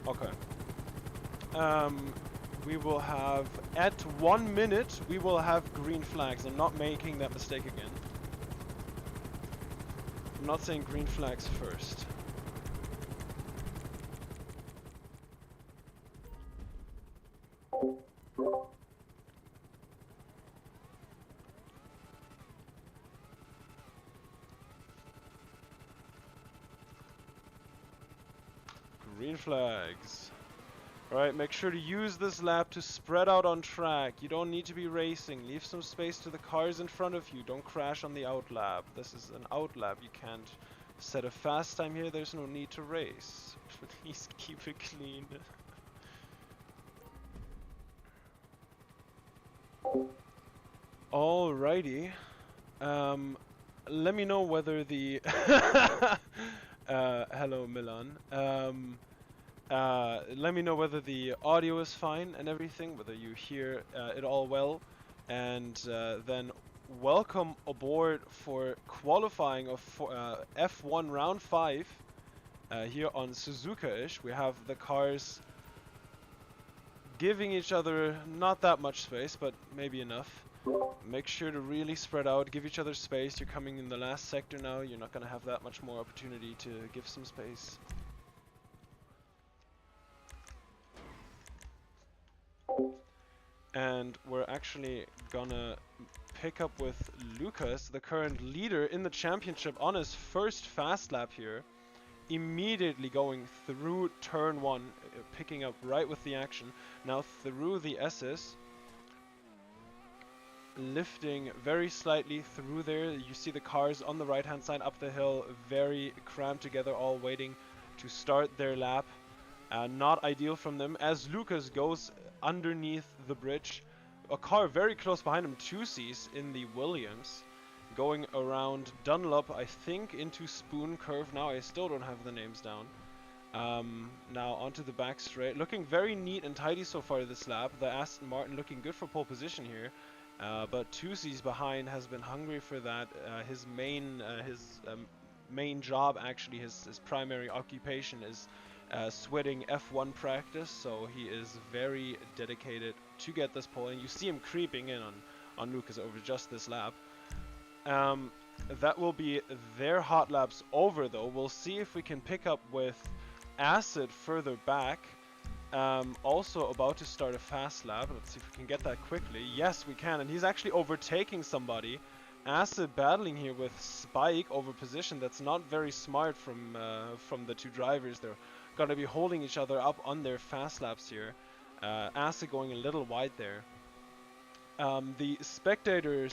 Okay. We will have, at 1 minute, we will have green flags. I'm not making that mistake again. I'm not saying green flags first. Green flags. Alright, make sure to use this lap to spread out on track. You don't need to be racing. Leave some space to the cars in front of you. Don't crash on the out lap. This is an out lap. You can't set a fast time here. There's no need to race. Please keep it clean. Alrighty. Let me know whether the... hello, Milan. Let me know whether the audio is fine and everything, whether you hear it all well, and then welcome aboard for qualifying of F1 round 5 here on Suzuka-ish, we have the cars giving each other not that much space, but maybe enough. Make sure to really spread out, give each other space. You're coming in the last sector now, you're not going to have that much more opportunity to give some space. And we're actually gonna pick up with Lucas, the current leader in the championship, on his first fast lap here. Immediately going through turn 1, picking up right with the action. Now through the S's. Lifting very slightly through there. You see the cars on the right hand side up the hill, very crammed together, all waiting to start their lap. Not ideal from them as Lucas goes underneath the bridge. A car very close behind him, 2Cs in the Williams, going around Dunlop, I think, into Spoon Curve now. I still don't have the names down. Now onto the back straight. Looking very neat and tidy so far this lap. The Aston Martin looking good for pole position here. But 2C's behind has been hungry for that. His main job, actually, his primary occupation is sweating F1 practice, so he is very dedicated to get this pole, and you see him creeping in on Lucas over just this lap. That will be their hot laps over, though. We'll see if we can pick up with Acid further back. Also about to start a fast lap. Let's see if we can get that quickly. Yes, we can, and he's actually overtaking somebody. Acid battling here with Spike over position. That's not very smart from the two drivers. They're going to be holding each other up on their fast laps here. Acid going a little wide there. The spectator,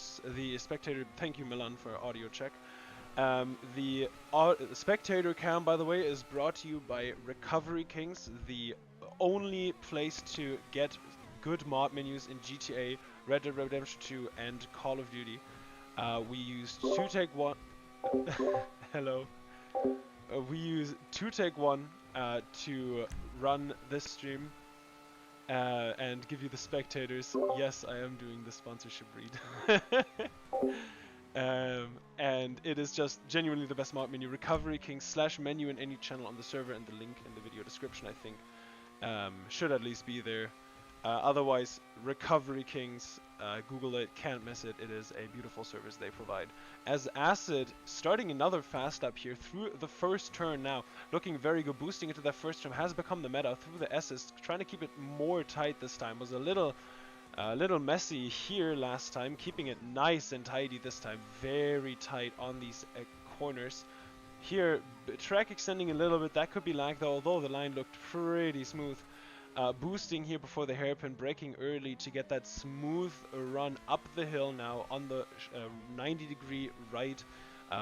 thank you Milan for audio check. The spectator cam, by the way, is brought to you by Recovery Kings, the only place to get good mod menus in GTA, Red Dead Redemption 2 and Call of Duty. We use 2-Take-1 hello. We use 2-Take-1 to run this stream and give you the spectators. Yes, I am doing the sponsorship read. And it is just genuinely the best mod menu. Recovery King / menu in any channel on the server, and the link in the video description, I think, should at least be there. Otherwise, Recovery Kings, Google it, can't miss it. It is a beautiful service they provide. As Acid starting another fast lap here through the first turn now, looking very good, boosting into that first turn, has become the meta through the S's, trying to keep it more tight this time. Was a little messy here last time, keeping it nice and tidy this time, very tight on these corners. Here, track extending a little bit, that could be lag though, although the line looked pretty smooth. Boosting here before the hairpin, braking early to get that smooth run up the hill now on the 90-degree right,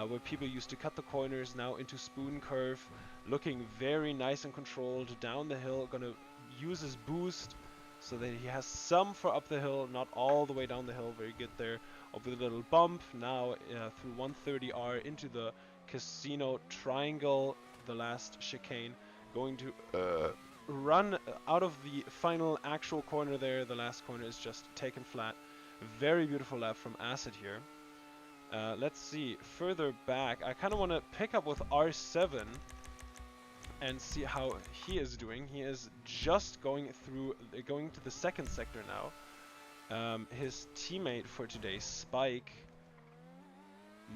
where people used to cut the corners, now into Spoon Curve, looking very nice and controlled down the hill. Gonna use his boost so that he has some for up the hill, not all the way down the hill. Very good there. Over the little bump, now through 130R into the Casino Triangle, the last chicane, going to run out of the final actual corner there. The last corner is just taken flat. Very beautiful lap from Acid here. Let's see, further back, I kind of want to pick up with R7 and see how he is doing. He is just going to the second sector now. His teammate for today, Spike,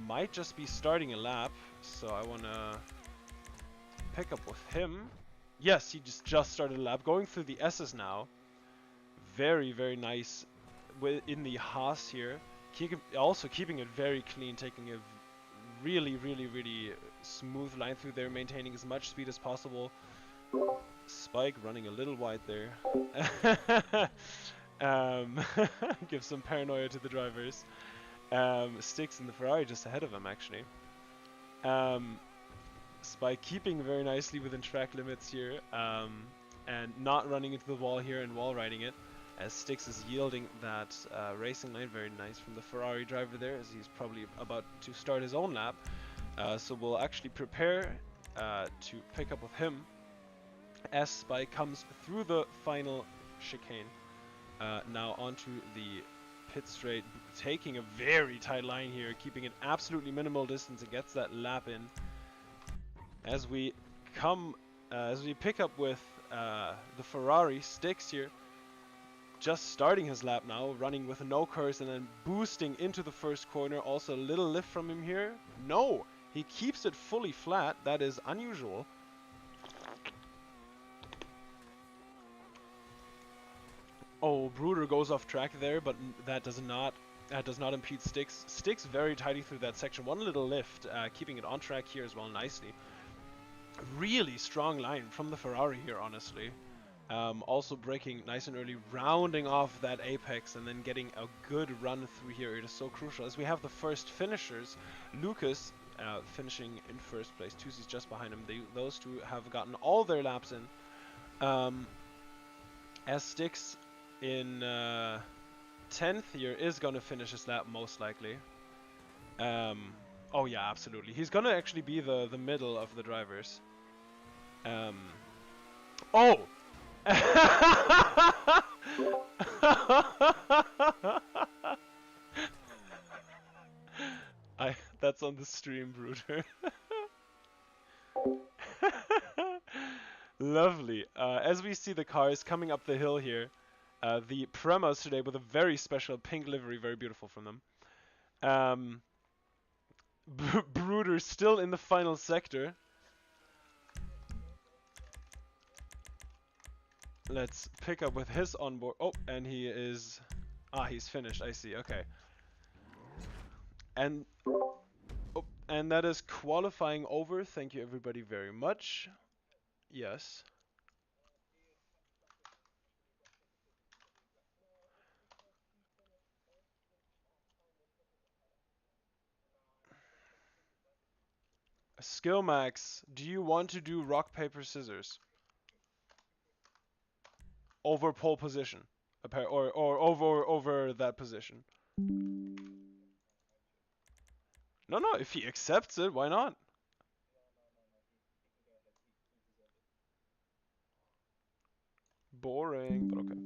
might just be starting a lap, so I want to pick up with him. Yes, he just started a lap, going through the S's now. Very, very nice in the Haas here. Also keeping it very clean, taking a really, really, really smooth line through there, maintaining as much speed as possible. Spike running a little wide there. Give some paranoia to the drivers. Sticks in the Ferrari just ahead of him, actually. Spike keeping very nicely within track limits here, and not running into the wall here and wall riding it, as Sticks is yielding that racing line. Very nice from the Ferrari driver there, as he's probably about to start his own lap. So we'll actually prepare to pick up with him as Spike comes through the final chicane. Now onto the pit straight, taking a very tight line here, keeping it absolutely minimal distance, and gets that lap in. As we as we pick up with the Ferrari, Styx here, just starting his lap now, running with no curse and then boosting into the first corner. Also a little lift from him here. No, he keeps it fully flat. That is unusual. Oh, Bruder goes off track there, but that does not impede Styx. Styx very tidy through that section. One little lift, keeping it on track here as well nicely. Really strong line from the Ferrari here, honestly. Also braking nice and early, rounding off that apex and then getting a good run through here. It is so crucial as we have the first finishers. Lucas finishing in first place. Tusi's just behind him. Those two have gotten all their laps in. As Styx in 10th here is going to finish his lap most likely. Oh yeah, absolutely. He's going to actually be the middle of the drivers. Oh! That's on the stream, Bruder. Lovely. As we see the cars coming up the hill here, the Premas today with a very special pink livery, very beautiful from them. Bruder still in the final sector. Let's pick up with his onboard. Oh, and he is... Ah, he's finished. I see. Okay. And... Oh, and that is qualifying over. Thank you everybody very much. Yes. Skill max, do you want to do rock, paper, scissors? Over pole position, or over that position. No, if he accepts it, why not? Boring, but okay.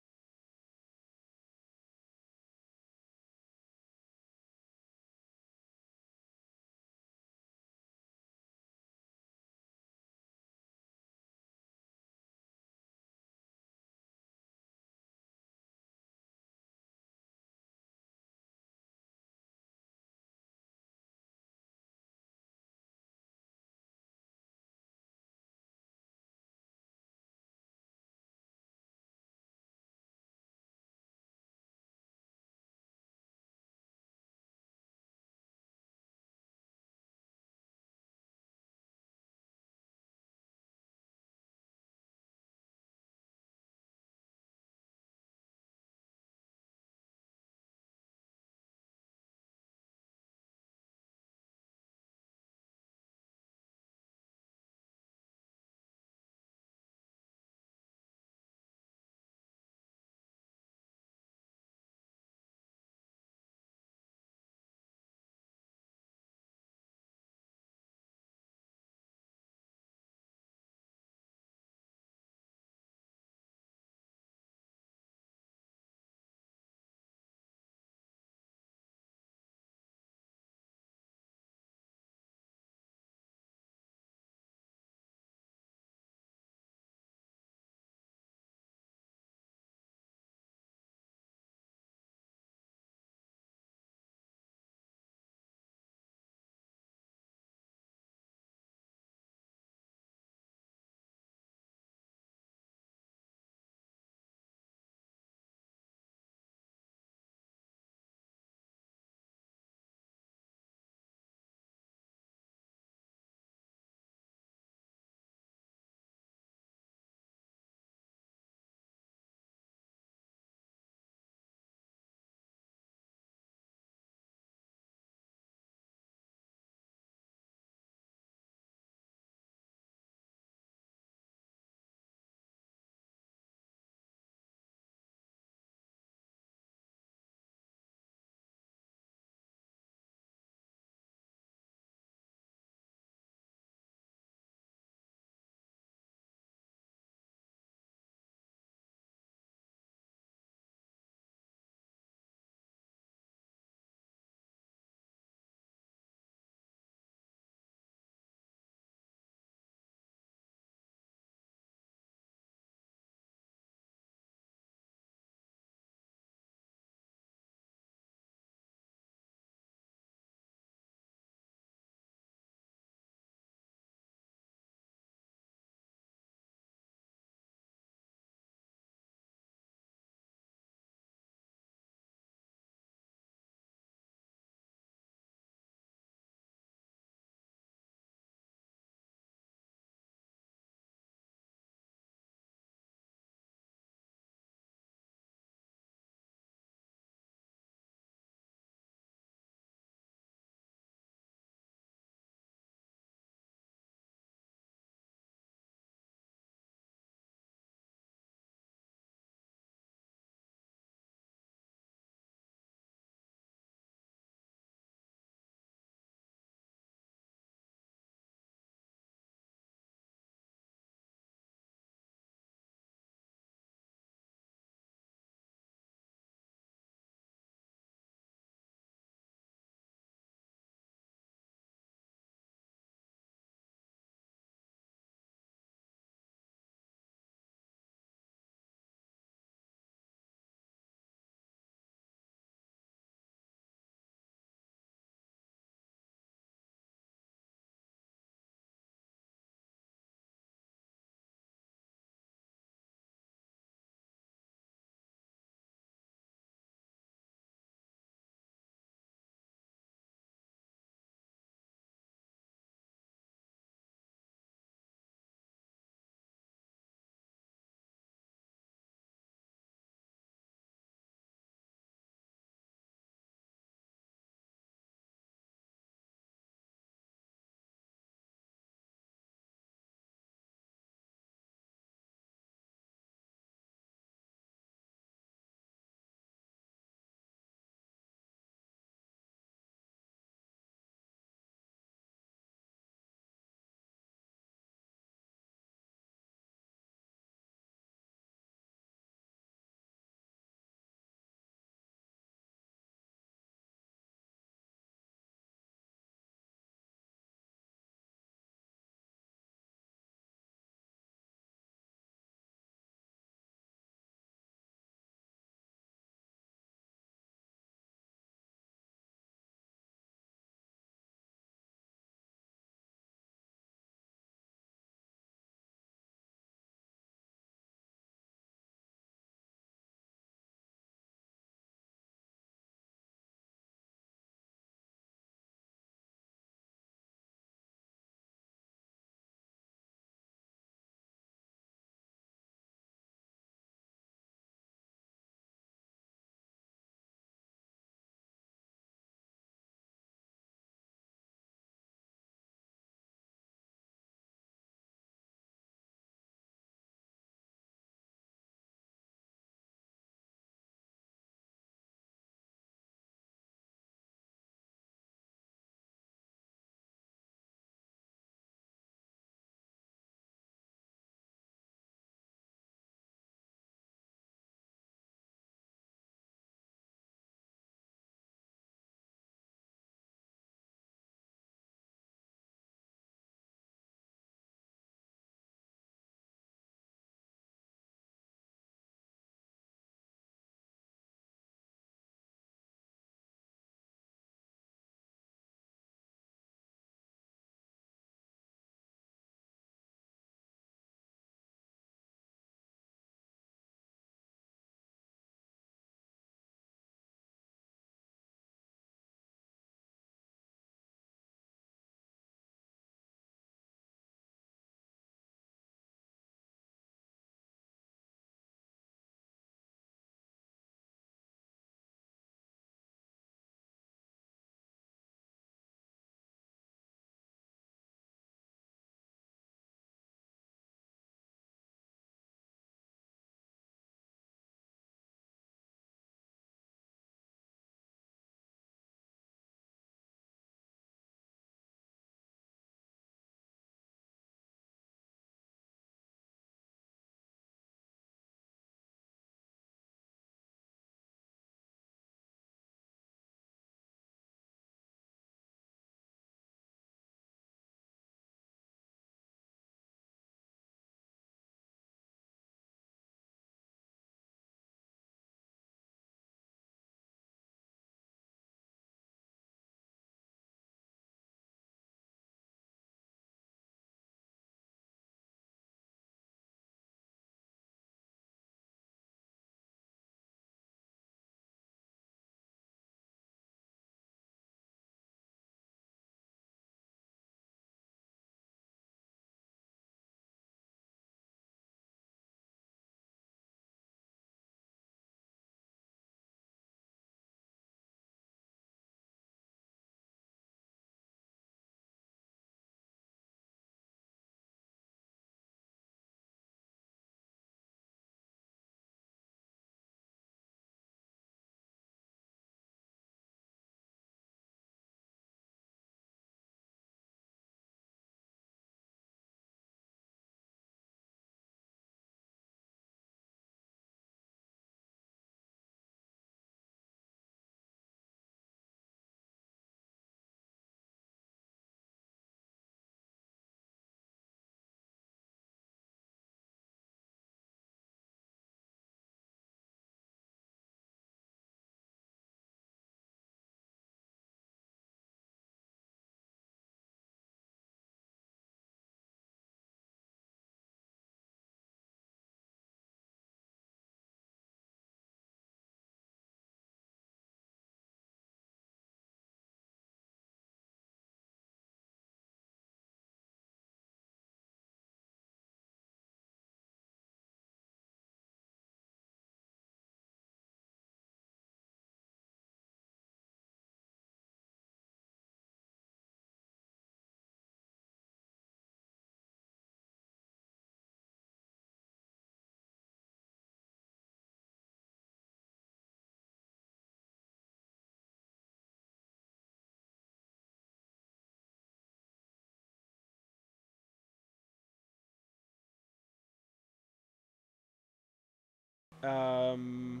You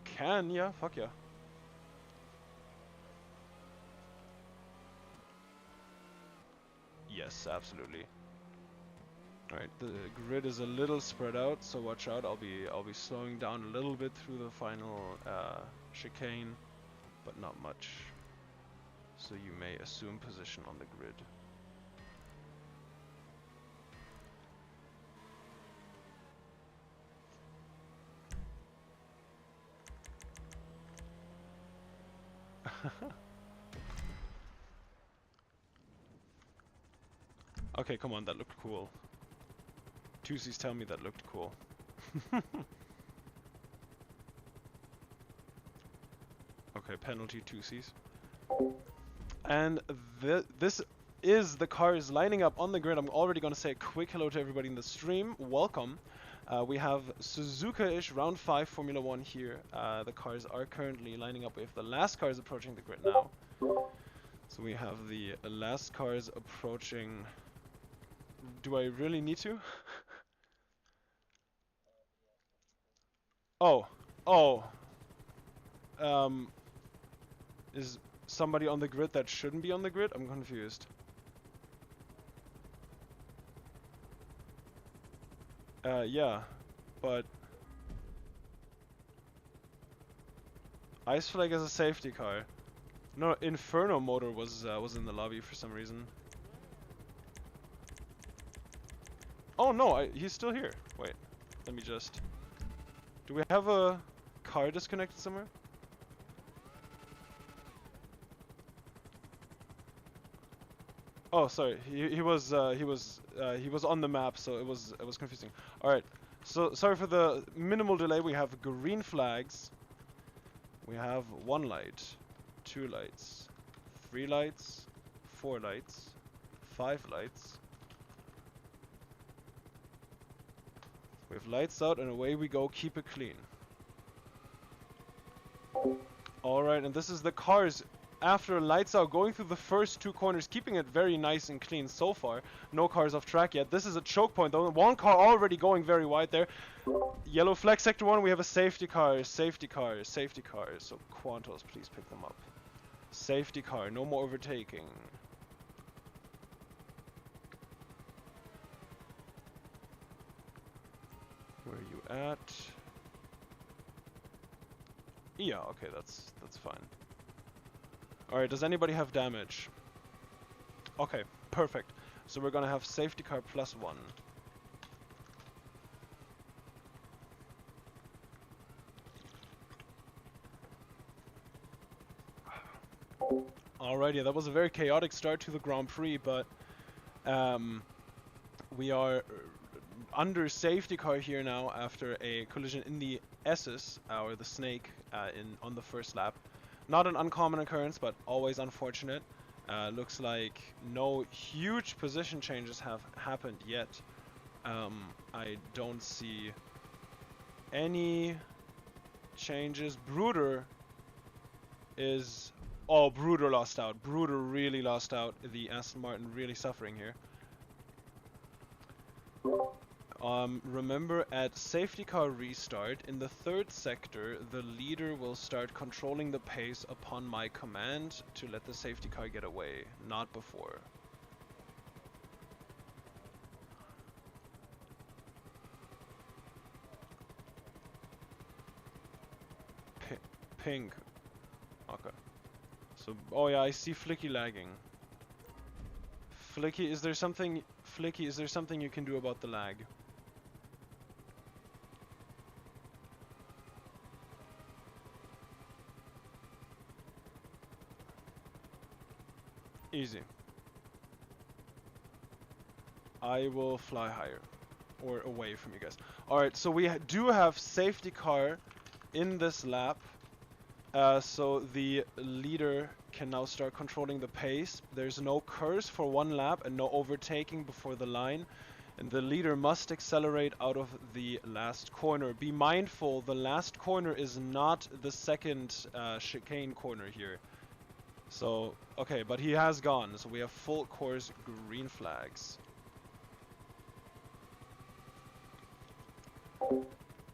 can, yeah, fuck yeah. Yes, absolutely. Alright, the grid is a little spread out, so watch out. I'll be slowing down a little bit through the final chicane, but not much. So you may assume position on the grid. Okay, come on, that looked cool. Tusies tell me that looked cool. Okay, penalty Tusies. And this is the cars lining up on the grid. I'm already going to say a quick hello to everybody in the stream. Welcome. We have Suzuka-ish round 5 Formula 1 here. The cars are currently lining up. We have the last cars approaching the grid now. So we have the last cars approaching. Do I really need to? Oh. Is somebody on the grid that shouldn't be on the grid? I'm confused. Yeah, but Iceflake is a safety car. No, Inferno Motor was in the lobby for some reason. Oh no, he's still here. Wait, let me just. Do we have a car disconnected somewhere? Oh, sorry. He was on the map, so it was confusing. All right. So sorry for the minimal delay. We have green flags. We have 1 light, 2 lights, 3 lights, 4 lights, 5 lights. We have lights out, and away we go. Keep it clean. All right, and this is the cars. After lights out, going through the first 2 corners, keeping it very nice and clean so far. No cars off track yet. This is a choke point though. 1 car already going very wide there. Yellow flag sector 1, we have a safety car, safety car, safety car. So Quantos, please pick them up. Safety car, no more overtaking. Where are you at? Yeah, okay, that's fine. Alright, does anybody have damage? Okay, perfect. So we're gonna have safety car +1. Alrighty, that was a very chaotic start to the Grand Prix, but we are under safety car here now after a collision in the S's, or the snake, on the first lap. Not an uncommon occurrence, but always unfortunate. Looks like no huge position changes have happened yet. I don't see any changes. Bruder is... Oh, Bruder lost out. Bruder really lost out. The Aston Martin really suffering here. Remember, at safety car restart, in the 3rd sector, the leader will start controlling the pace upon my command to let the safety car get away, not before. Pink. Okay. So, oh yeah, I see Flicky lagging. Flicky, is there something you can do about the lag? Easy. I will fly higher. Or away from you guys. Alright, so we do have safety car in this lap. So the leader can now start controlling the pace. There's no curse for 1 lap and no overtaking before the line. And the leader must accelerate out of the last corner. Be mindful, the last corner is not the 2nd chicane corner here. So, okay, but he has gone, so we have full course green flags.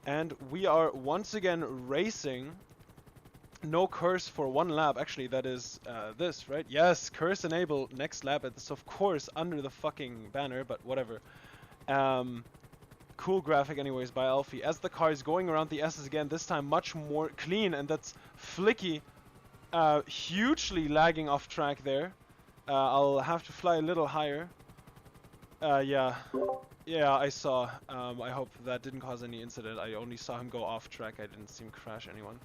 And we are once again racing. No curse for one lap. Actually, that is this, right? Yes, curse enable next lap. It's of course under the fucking banner, but whatever. Cool graphic anyways by Alfie. As the car is going around the S's again, this time much more clean, and that's Flicky hugely lagging off track there. I'll have to fly a little higher. Yeah, I saw. I hope that didn't cause any incident. I only saw him go off track. I didn't see him crash anyone.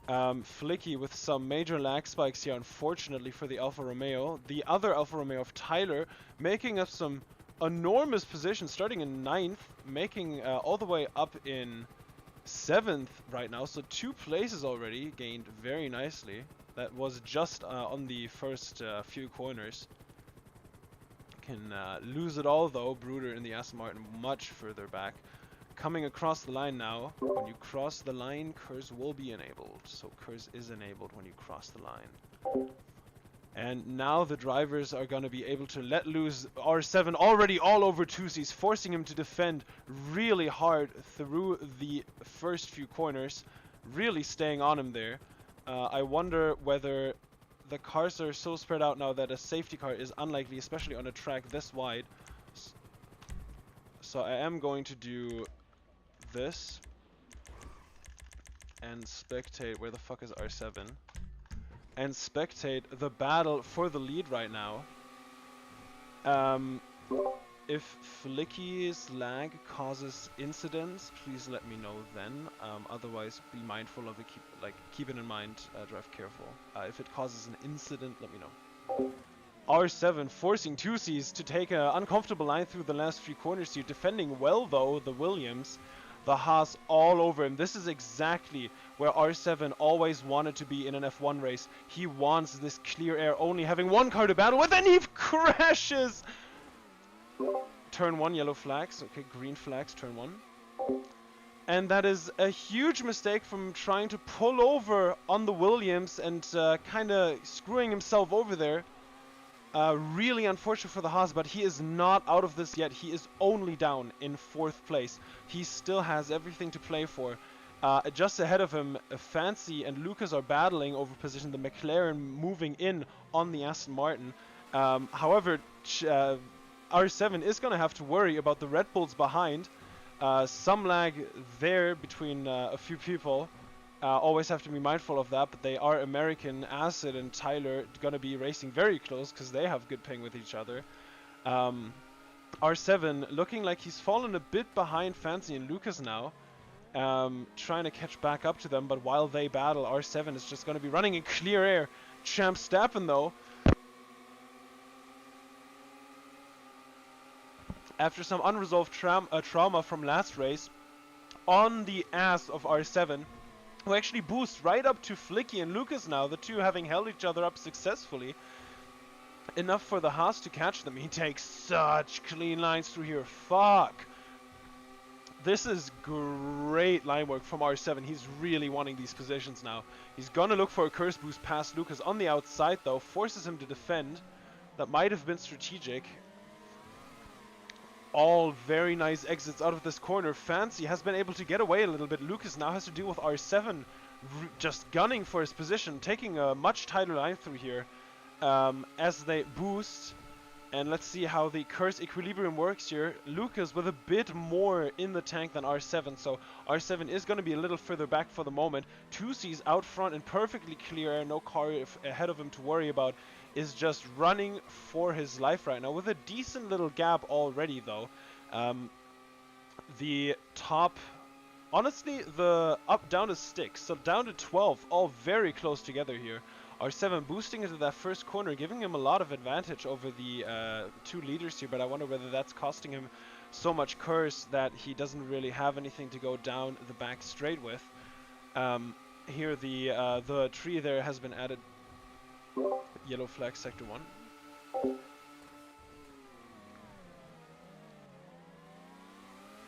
Flicky with some major lag spikes here, unfortunately for the Alfa Romeo. The other Alfa Romeo of Tyler making up some enormous positions, starting in 9th, making all the way up in 7th right now. So 2 places already gained very nicely. That was just on the first few corners. Can lose it all though. Bruder in the Aston Martin much further back. Coming across the line now. When you cross the line, curse will be enabled. So curse is enabled when you cross the line. And now the drivers are going to be able to let loose R7 already all over 2Cs, forcing him to defend really hard through the first few corners, really staying on him there. I wonder whether the cars are so spread out now that a safety car is unlikely, especially on a track this wide. So I am going to do this and spectate. Where the fuck is R7? And spectate the battle for the lead right now. If Flicky's lag causes incidents, please let me know then. Otherwise, be mindful of it. Keep it in mind. Drive careful. If it causes an incident, let me know. R7 forcing 2Cs to take an uncomfortable line through the last few corners here. Defending well though, the Williams. The Haas all over him. This is exactly where R7 always wanted to be in an F1 race. He wants this clear air, only having one car to battle with, and he crashes! Turn 1, yellow flags. Okay, green flags, turn 1. And that is a huge mistake from trying to pull over on the Williams and kind of screwing himself over there. Really unfortunate for the Haas, but he is not out of this yet. He is only down in 4th place. He still has everything to play for. Just ahead of him, Fowzey and Lucas are battling over position. The McLaren moving in on the Aston Martin. However, R7 is going to have to worry about the Red Bulls behind. Some lag there between a few people. Always have to be mindful of that, but they are American. Acid and Tyler going to be racing very close because they have good ping with each other. R7 looking like he's fallen a bit behind Fowzey and Lucas now. Trying to catch back up to them, but while they battle, R7 is just going to be running in clear air. Champ Stappen though, after some unresolved trauma from last race, on the ass of R7, who actually boosts right up to Flicky and Lucas now, the two having held each other up successfully. Enough for the Haas to catch them. He takes such clean lines through here. Fuck. This is great line work from R7. He's really wanting these positions now. He's gonna look for a curse boost past Lucas on the outside though. Forces him to defend. That might have been strategic. All very nice exits out of this corner. Fowzey has been able to get away a little bit. Lucas now has to deal with R7 just gunning for his position, taking a much tighter line through here as they boost. And let's see how the curse equilibrium works here. Lucas with a bit more in the tank than R7, so R7 is going to be a little further back for the moment. 2C's out front and perfectly clear, no car ahead of him to worry about. Is just running for his life right now with a decent little gap already though. The top, honestly, the up down to 6, so down to 12, all very close together here. R7 boosting into that first corner, giving him a lot of advantage over the 2 leaders here, but I wonder whether that's costing him so much curse that he doesn't really have anything to go down the back straight with. Here the tree there has been added. Yellow flag sector 1.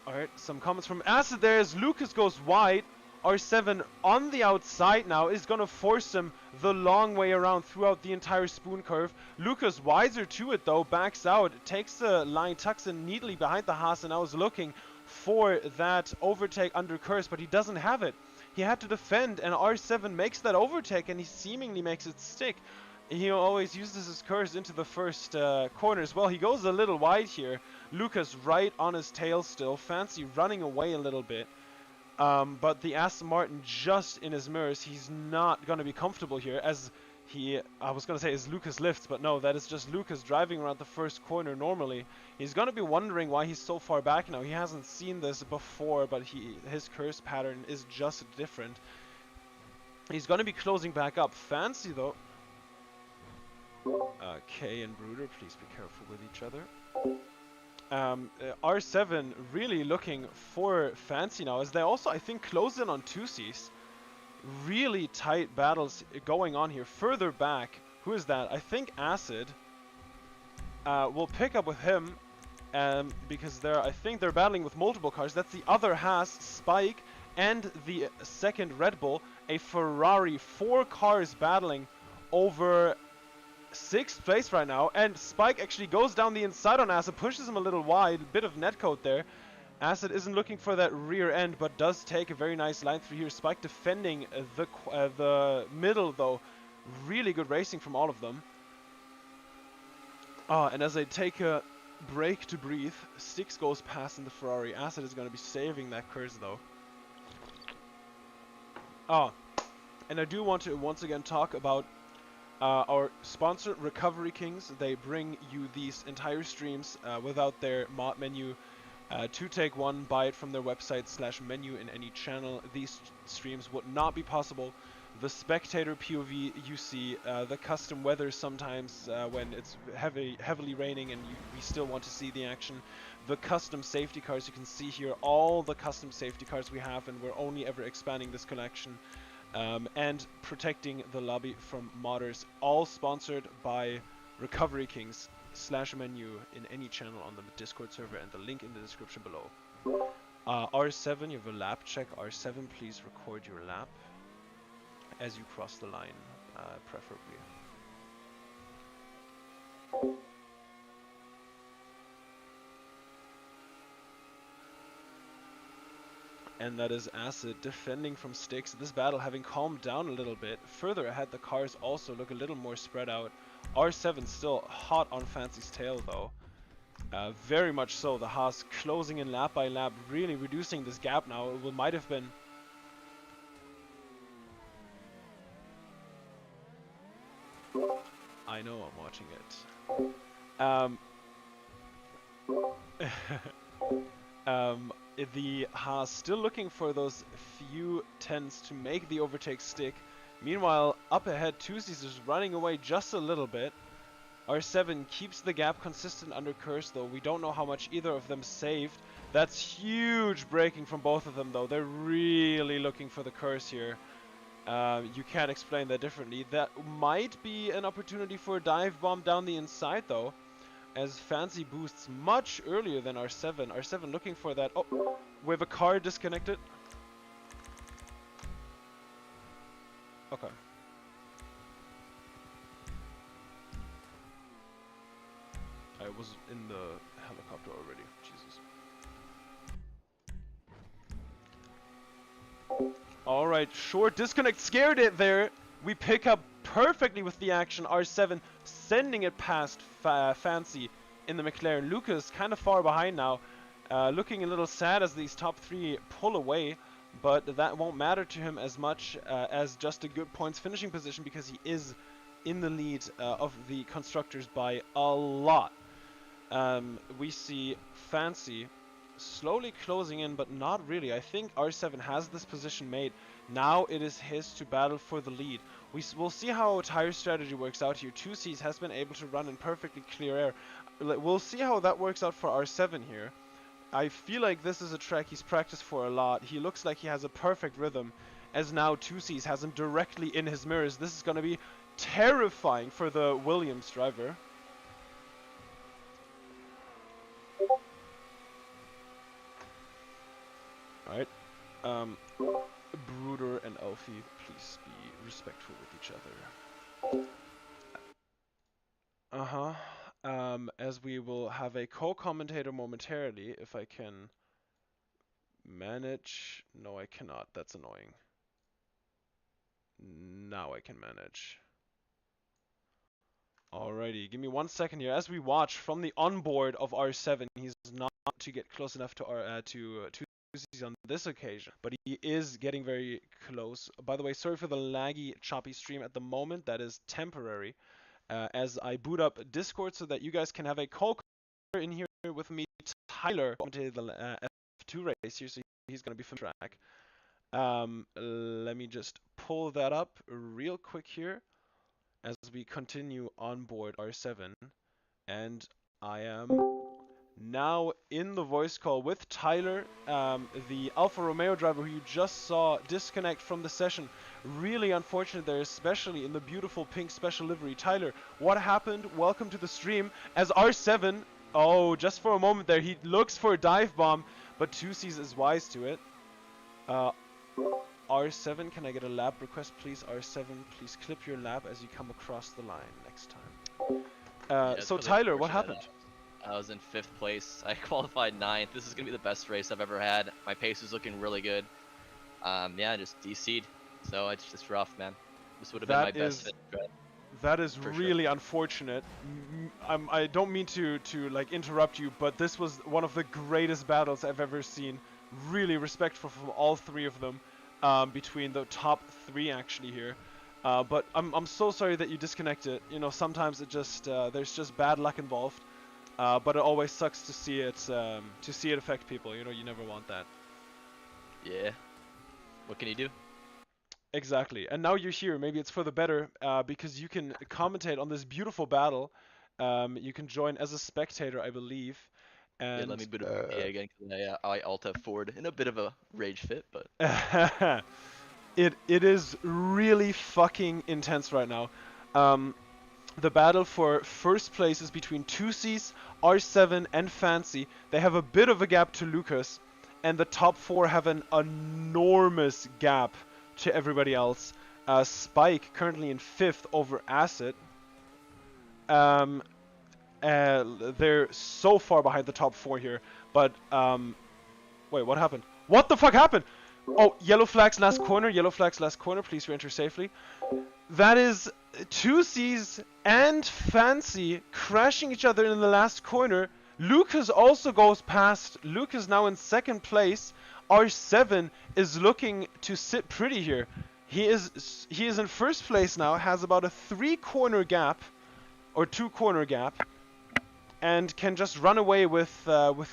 Alright, some comments from Acid there as Lucas goes wide. R7 on the outside now is going to force him the long way around throughout the entire spoon curve. Lucas, wiser to it though, backs out, takes the line, tucks in neatly behind the Haas, and now is looking for that overtake under curse, but he doesn't have it. He had to defend, and R7 makes that overtake, and he seemingly makes it stick. He always uses his curse into the first corner as well. He goes a little wide here. Lucas right on his tail still. Fowzey running away a little bit. But the Aston Martin just in his mirrors. He's not going to be comfortable here as I was going to say as Lucas lifts, but no, that is just Lucas driving around the first corner normally. He's going to be wondering why he's so far back now. He hasn't seen this before, but his curse pattern is just different. He's going to be closing back up. Fowzey though. K and Bruder, please be careful with each other. R7 really looking for Fowzey now, as they also, I think, close in on 2Cs. Really tight battles going on here. Further back, who is that? I think Acid. We'll pick up with him, because I think they're battling with multiple cars. That's the other Haas, Spike, and the second Red Bull, a Ferrari. 4 cars battling over 6th place right now, and Spike actually goes down the inside on Acid, pushes him a little wide, a bit of netcode there. Acid isn't looking for that rear end, but does take a very nice line through here. Spike defending the middle though. Really good racing from all of them. And as they take a break to breathe, Styx goes past in the Ferrari. Acid is going to be saving that curse though. And I do want to once again talk about our sponsor, Recovery Kings. They bring you these entire streams without their mod menu. 2 take 1, buy it from their website /menu in any channel. These streams would not be possible. The spectator POV you see, the custom weather sometimes when it's heavily raining and we still want to see the action. The custom safety cars, you can see here all the custom safety cars we have, and we're only ever expanding this collection. And protecting the lobby from modders, all sponsored by Recovery Kings /menu in any channel on the Discord server, and the link in the description below. R7, you have a lap check. R7, please record your lap as you cross the line, preferably. And that is Acid defending from Styx. This battle having calmed down a little bit. Further ahead, the cars also look a little more spread out. R7 still hot on Fowzey's tail though. Very much so. The Haas closing in lap by lap, really reducing this gap now. It might have been... I know, I'm watching it. The Haas still looking for those few tenths to make the overtake stick. Meanwhile, up ahead, 2Cs is running away just a little bit. R7 keeps the gap consistent under curse though. We don't know how much either of them saved. That's huge braking from both of them though. They're really looking for the curse here. You can't explain that differently. That might be an opportunity for a dive bomb down the inside though, as Fowzey boosts much earlier than R7. R7 looking for that. Oh, we have a car disconnected. Okay. I was in the helicopter already. Jesus. Alright, short disconnect. Scared it there. We pick up perfectly with the action. R7 sending it past Fowzey in the McLaren. Lucas kind of far behind now. Looking a little sad as these top 3 pull away. But that won't matter to him as much as just a good points finishing position, because he is in the lead of the constructors by a lot. We see Fowzey slowly closing in, but not really. I think R7 has this position made. Now it is his to battle for the lead. We'll see how tire strategy works out here. 2Cs has been able to run in perfectly clear air. We'll see how that works out for R7 here. I feel like this is a track he's practiced for a lot. He looks like he has a perfect rhythm, as now 2Cs has him directly in his mirrors. This is going to be terrifying for the Williams driver. Alright. Bruder and Alfie, please be respectful with each other. As we will have a co-commentator momentarily, if I can manage? No, I cannot. That's annoying. Now I can manage. Alrighty, give me 1 second here. As we watch from the onboard of R7, he's not to get close enough to our to on this occasion, but he is getting very close. By the way, sorry for the laggy, choppy stream at the moment. That is temporary. As I boot up Discord so that you guys can have a call in here with me. Tyler commentated the F2 race here, so he's going to be from track. Let me just pull that up real quick here as we continue on board R7, and I am now in the voice call with Tyler, the Alfa Romeo driver who you just saw disconnect from the session. Really unfortunate there, especially in the beautiful pink special livery. Tyler, what happened? Welcome to the stream. As R7, oh, just for a moment there, he looks for a dive bomb, but 2C's is wise to it. R7, can I get a lap request, please? R7, please clip your lap as you come across the line next time. Yeah, so Tyler, what happened? I was in 5th place. I qualified 9th. This is going to be the best race I've ever had. My pace is looking really good. Yeah, just DC'd. So it's just rough, man. This would have been my best fit. That is really unfortunate. I don't mean to like interrupt you, but this was one of the greatest battles I've ever seen. Really respectful from all 3 of them, between the top 3 actually here. But I'm so sorry that you disconnected. You know, sometimes it just there's just bad luck involved. But it always sucks to see it affect people. You know, you never want that. Yeah. What can you do? Exactly. And now you're here. Maybe it's for the better, because you can commentate on this beautiful battle. You can join as a spectator, I believe. And yeah, let me boot up again because I alt F4'd in a bit of a rage fit, but it is really fucking intense right now. The battle for first place is between 2C's, R7, and Fancy. They have a bit of a gap to Lucas, and the top 4 have an enormous gap to everybody else. Spike currently in 5th over Acid. They're so far behind the top 4 here, but wait, what happened? What the fuck happened? Oh, yellow flags last corner, yellow flags last corner, please re-enter safely. That is 2C's and Fancy crashing each other in the last corner. Lucas also goes past. Lucas now in 2nd place. R7 is looking to sit pretty here. He is in 1st place now, has about a 3-corner gap, or 2-corner gap, and can just run away with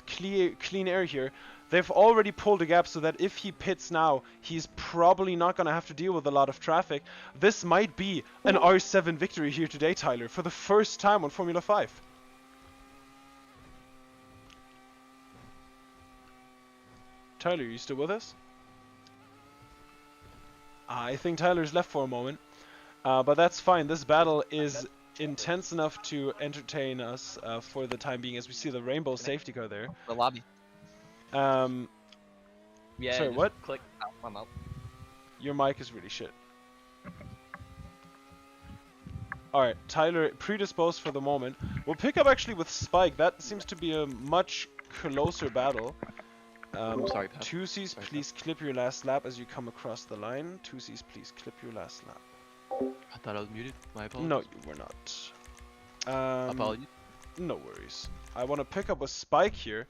clean air here. They've already pulled a gap so that if he pits now, he's probably not going to have to deal with a lot of traffic. This might be an R7 victory here today, Tyler, for the first time on Formula 5. Tyler, are you still with us? I think Tyler's left for a moment, but that's fine. This battle is intense enough to entertain us for the time being, as we see the rainbow safety car there. The lobby. Yeah. Sorry, what? Click. I'm out. Your mic is really shit. Alright, Tyler predisposed for the moment. We'll pick up actually with Spike. That seems to be a much closer battle. Sorry, 2C's, please clip your last lap as you come across the line. 2C's, please clip your last lap. I thought I was muted. My apologies. No, you were not. Apologies. No worries. I want to pick up with Spike here.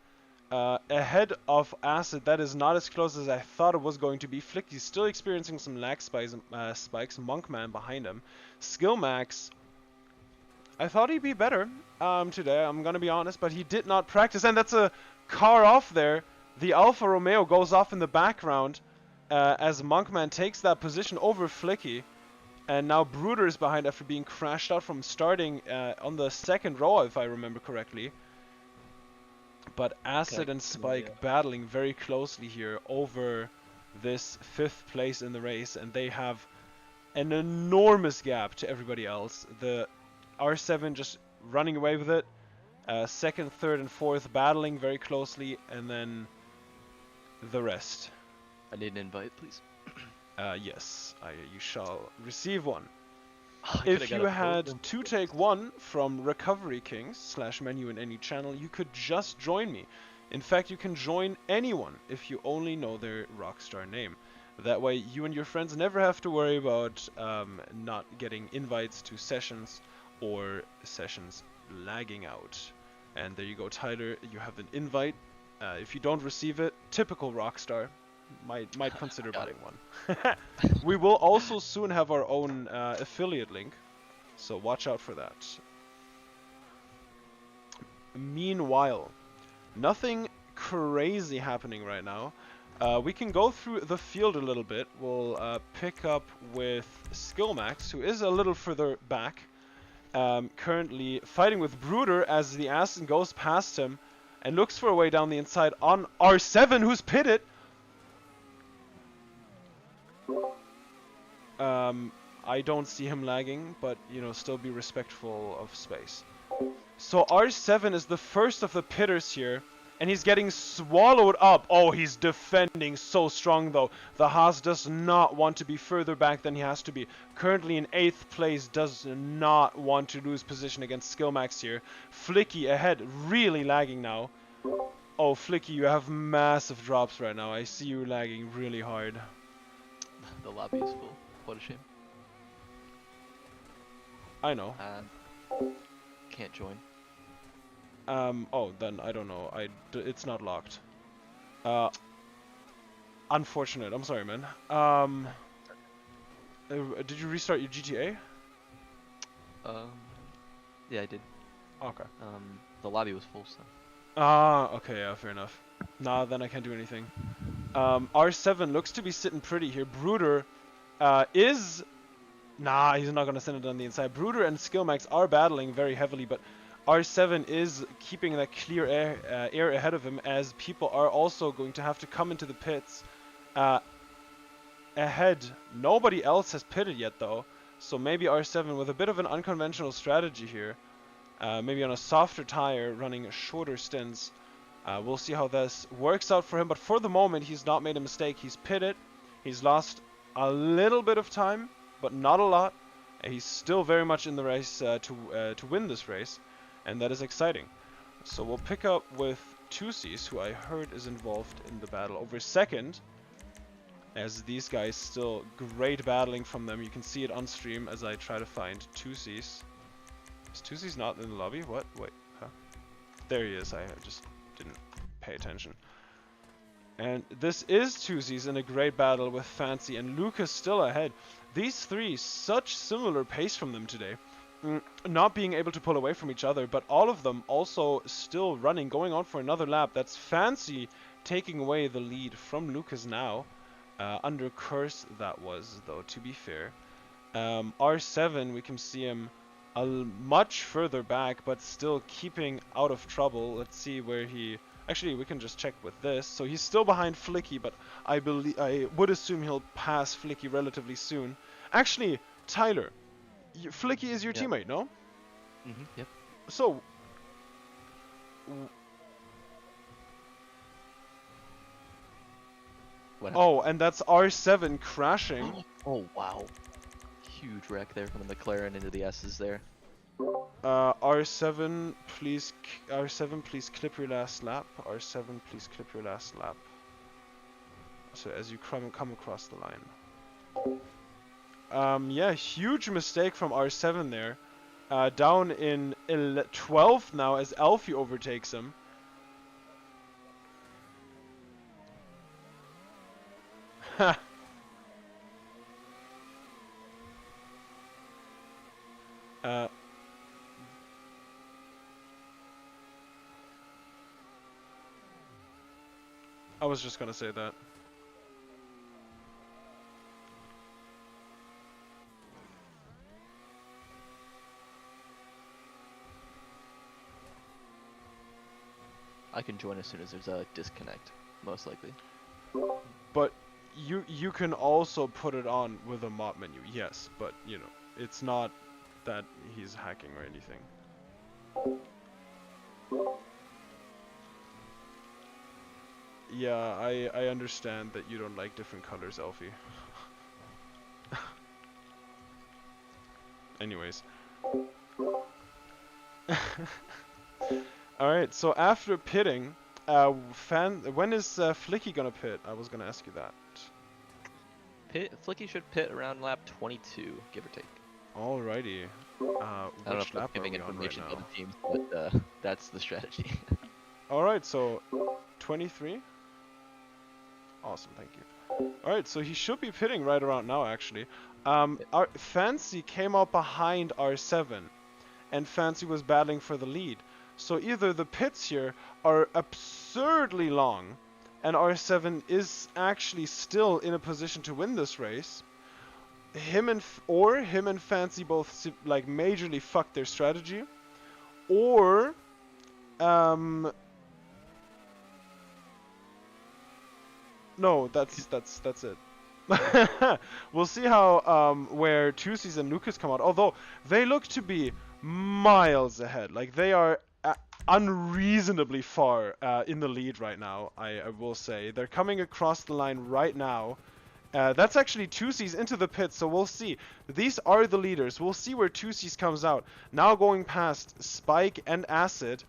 Ahead of Acid, that is not as close as I thought it was going to be. Flick, he's still experiencing some lag spikes. Monkman behind him. Skill Max, I thought he'd be better today, I'm gonna be honest, but he did not practice. And that's a car off there. The Alfa Romeo goes off in the background as Monkman takes that position over Flicky. And now Bruder is behind after being crashed out from starting on the 2nd row, if I remember correctly. But Acid and Spike battling very closely here over this 5th place in the race, and they have an enormous gap to everybody else. The R7 just running away with it. 2nd, 3rd, and 4th battling very closely, and then the rest. I need an invite, please. Yes, you shall receive one. If you had to take one from Recovery Kings /menu in any channel, you could just join me In fact, you can join anyone if you only know their Rockstar name. That way, you and your friends never have to worry about not getting invites to sessions or sessions lagging out. And there you go, Tyler. You have an invite. If you don't receive it, typical Rockstar. Might consider buying one. We will also soon have our own affiliate link, so watch out for that. Meanwhile, nothing crazy happening right now. We can go through the field a little bit. We'll pick up with Skillmax, who is a little further back. Currently fighting with Brooder as the Aston goes past him and looks for a way down the inside on R7, who's pitted. I don't see him lagging, but, you know, still be respectful of space. So R7 is the first of the pitters here, and he's getting swallowed up. Oh, he's defending so strong, though. The Haas does not want to be further back than he has to be. Currently in 8th place, does not want to lose position against Skillmax here. Flicky ahead, really lagging now. Oh, Flicky, you have massive drops right now. I see you lagging really hard. The lobby is full. What a shame. I know. Can't join. Oh, then I don't know. It's not locked. Unfortunate. I'm sorry, man. Did you restart your GTA? Yeah, I did. Okay. The lobby was full, so. Ah, okay, yeah, fair enough. Nah, then I can't do anything. R7 looks to be sitting pretty here. Brooder is... Nah, he's not going to send it on the inside. Brooder and Skillmax are battling very heavily, but R7 is keeping that clear air ahead of him, as people are also going to have to come into the pits ahead. Nobody else has pitted yet, though, so maybe R7 with a bit of an unconventional strategy here. Maybe on a softer tire, running shorter stints. We'll see how this works out for him, but for the moment, he's not made a mistake. He's pitted. He's lost a little bit of time, but not a lot. He's still very much in the race to win this race, and that is exciting. So we'll pick up with 2Cs, who I heard is involved in the battle over second, as these guys still great battling from them. You can see it on stream as I try to find 2Cs. Is 2C's not in the lobby? What? Wait. Huh? There he is. I just didn't pay attention. And this is 2C's in a great battle with Fancy and Lucas still ahead. These three, such similar pace from them today. Not being able to pull away from each other, but all of them also still running, going on for another lap. That's Fancy taking away the lead from Lucas now. Under curse that was, though, to be fair. R7, we can see him much further back, but still keeping out of trouble. Let's see where he... Actually, we can just check with this. So he's still behind Flicky, but I would assume he'll pass Flicky relatively soon. Actually, Tyler, Flicky is your teammate, no? Mm-hmm, yep. So... Oh, and that's R7 crashing. Oh, wow. Huge wreck there from the McLaren into the S's there. R7, please clip your last lap. R7, please clip your last lap. So as you come across the line. Yeah, huge mistake from R7 there. Down in 12th now as Alfie overtakes him. Ha. I was just gonna say that. I can join as soon as there's a disconnect, most likely. But you can also put it on with a mod menu, yes, but you know, it's not that he's hacking or anything. Yeah, I understand that you don't like different colors, Alfie. Anyways. Alright, so after pitting, When is Flicky gonna pit? I was gonna ask you that. Flicky should pit around lap 22, give or take. Alrighty. I don't know Which if I'm lap are giving we on right information to now? the teams, but that's the strategy. Alright, so 23. Awesome, thank you. Alright, so he should be pitting right around now, actually. Our Fancy came out behind R7, and Fancy was battling for the lead. So either the pits here are absurdly long, and R7 is actually still in a position to win this race. Him and Fancy both like majorly fucked their strategy, or no, that's it. We'll see how where Tusies and Lucas come out. Although they look to be miles ahead, like they are unreasonably far in the lead right now. I will say they're coming across the line right now. That's actually Tusies into the pit, so we'll see. These are the leaders. We'll see where Tusies comes out. Now going past Spike and Acid.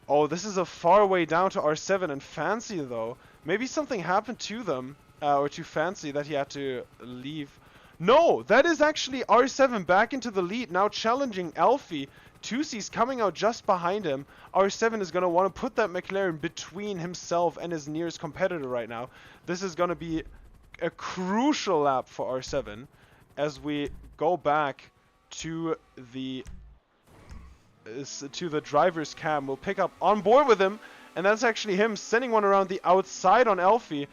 Oh, this is a far way down to R7 and Fancy, though. Maybe something happened to them, or to Fancy, that he had to leave. No, that is actually R7 back into the lead, now challenging Alfie. Tusies coming out just behind him. R7 is going to want to put that McLaren between himself and his nearest competitor right now. This is going to be a crucial lap for R7 as we go back to the driver's cam. We'll pick up on board with him, and that's actually him sending one around the outside on Alfie.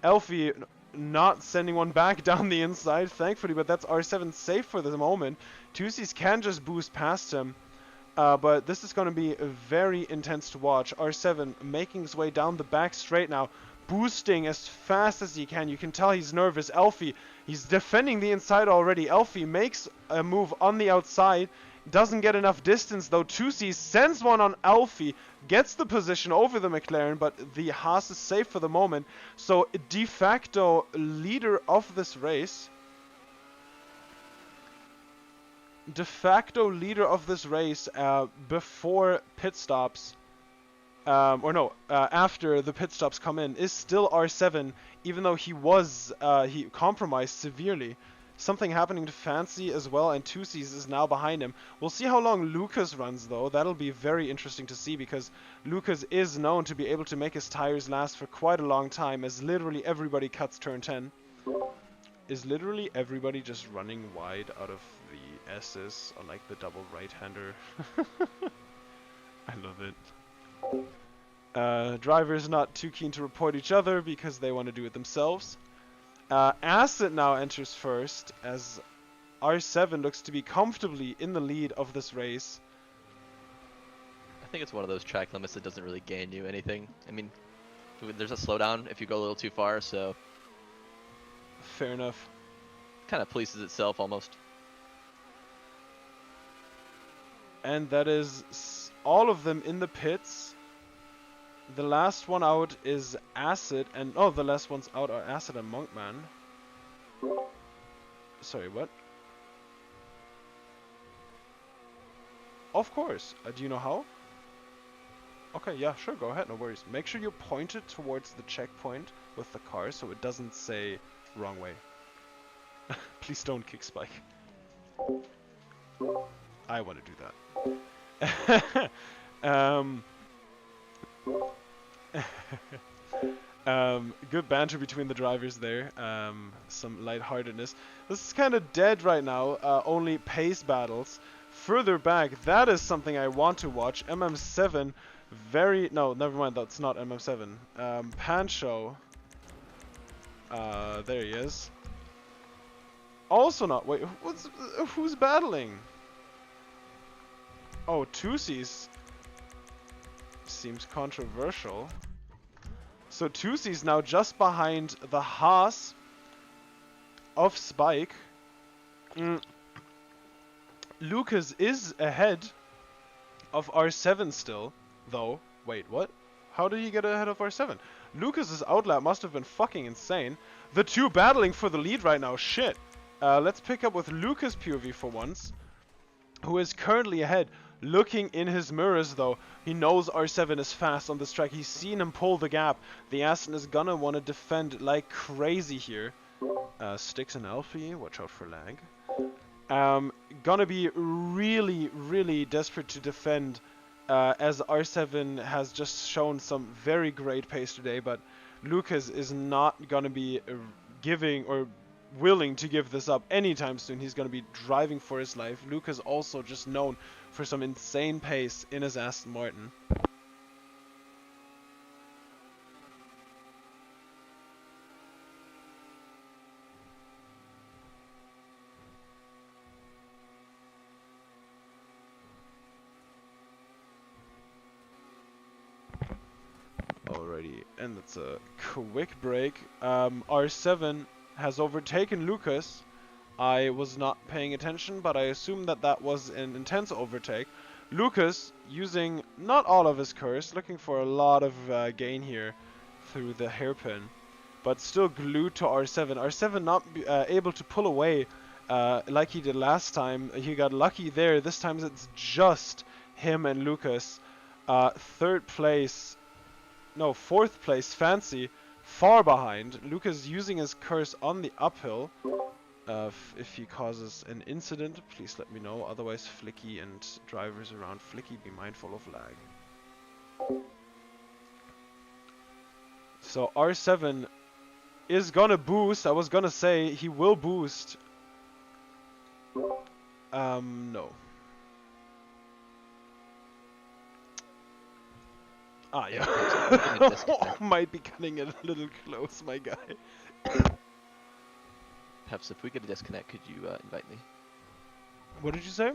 Alfie not sending one back down the inside, thankfully, but that's R7 safe for the moment. Tusies can just boost past him, but this is going to be very intense to watch. R7 making his way down the back straight now, boosting as fast as he can. You can tell he's nervous. Alfie, he's defending the inside already. Alfie makes a move on the outside. Doesn't get enough distance though. Tusi sends one on Alfie, gets the position over the McLaren, but the Haas is safe for the moment. So de facto leader of this race. Before pit stops. After the pit stops come in, is still R7, even though he compromised severely. Something happening to Fancy as well, and Tusies is now behind him. We'll see how long Lucas runs, though. That'll be very interesting to see, because Lucas is known to be able to make his tires last for quite a long time, as literally everybody cuts turn 10. Is literally everybody just running wide out of the S's on, like, the double right-hander? I love it. Drivers not too keen to report each other because they want to do it themselves. Acid now enters first, as R7 looks to be comfortably in the lead of this race. I think it's one of those track limits that doesn't really gain you anything. I mean, there's a slowdown if you go a little too far, so... Fair enough. Kind of polices itself, almost. And that is all of them in the pits. The last one out is Acid, and the last ones out are Acid and Monkman. Sorry, what? Of course. Do you know how? Okay, yeah, sure, go ahead, no worries. Make sure you point it towards the checkpoint with the car so it doesn't say wrong way. Please don't kick Spike. I want to do that. Good banter between the drivers there. Some lightheartedness. This is kind of dead right now. Only pace battles. Further back, that is something I want to watch. MM7, no, never mind. That's not MM7. Pancho. There he is. Also not. Wait, who's battling? Oh, Tusies. Seems controversial. So Tusi's now just behind the Haas of Spike. Lucas is ahead of R7 still, though. Wait, what? How did he get ahead of R7? Lucas's outlap must have been fucking insane. The two battling for the lead right now. Shit. Let's pick up with Lucas POV for once, who is currently ahead. Looking in his mirrors though, he knows R7 is fast on this track. He's seen him pull the gap. The Aston is gonna want to defend like crazy here. Sticks and Alfie, watch out for lag. Gonna be really desperate to defend, as R7 has just shown some very great pace today, but Lucas is not gonna be giving or willing to give this up anytime soon. He's gonna be driving for his life. Lucas also just known for some insane pace in his Aston Martin. Alrighty, and that's a quick break. R7 has overtaken Lucas. I was not paying attention, but I assume that that was an intense overtake. Lucas using not all of his curse, looking for a lot of gain here through the hairpin, but still glued to R7. R7 not able to pull away like he did last time. He got lucky there. This time it's just him and Lucas. Fourth place, Fowzey, far behind. Lucas using his curse on the uphill. If he causes an incident, please let me know. Otherwise, Flicky and drivers around Flicky, be mindful of lag. So R7 is gonna boost. I was gonna say he will boost. No. Ah, yeah. Might be cutting it a little close, my guy. Peffz, if we get a disconnect, could you invite me? What did you say?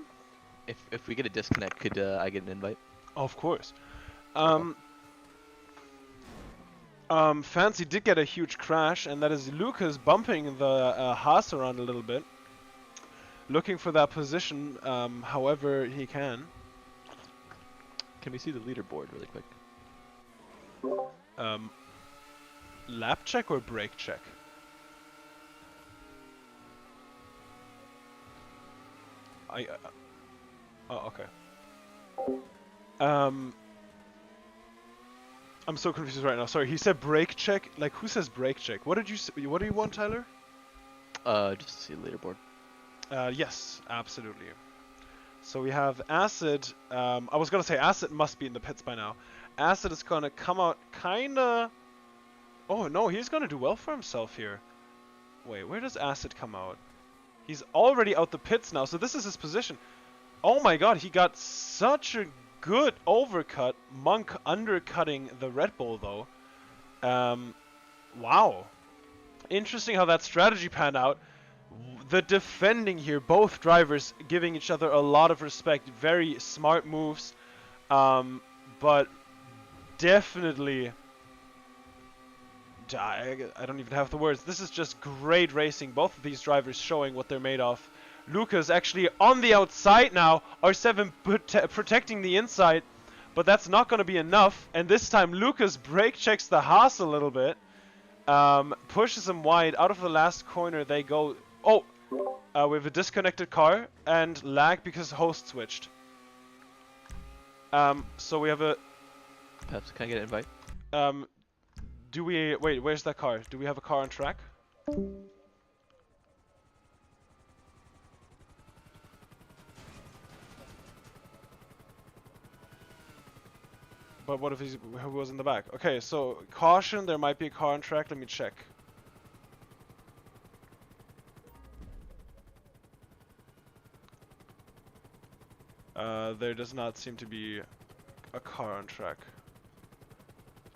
If we get a disconnect, could I get an invite? Oh, of course. Fancy did get a huge crash, and that is Lucas bumping the Haas around a little bit. Looking for that position, however he can. Can we see the leaderboard really quick? Lap check or brake check? Oh, okay. I'm so confused right now. Sorry, he said brake check. Like, who says brake check? What did you say? What do you want, Tyler? Just to see the leaderboard. Yes, absolutely. So we have Acid. I was gonna say Acid must be in the pits by now. Acid is gonna come out kinda. Oh no, he's gonna do well for himself here. Wait, where does Acid come out? He's already out the pits now, so this is his position. Oh my god, he got such a good overcut. Monk undercutting the Red Bull though. Wow. Interesting how that strategy panned out. The defending here, both drivers giving each other a lot of respect. Very smart moves. But definitely... I don't even have the words. This is just great racing. Both of these drivers showing what they're made of. Lucas actually on the outside now. R7 protecting the inside. But that's not going to be enough. And this time Lucas brake checks the Haas a little bit. Pushes him wide. Out of the last corner they go. Oh! We have a disconnected car. And lag because host switched. So we have a... Peffz, can I get an invite? Do we... Wait, where's that car? Do we have a car on track? But what if who was in the back? Okay, so caution, there might be a car on track. Let me check. There does not seem to be a car on track.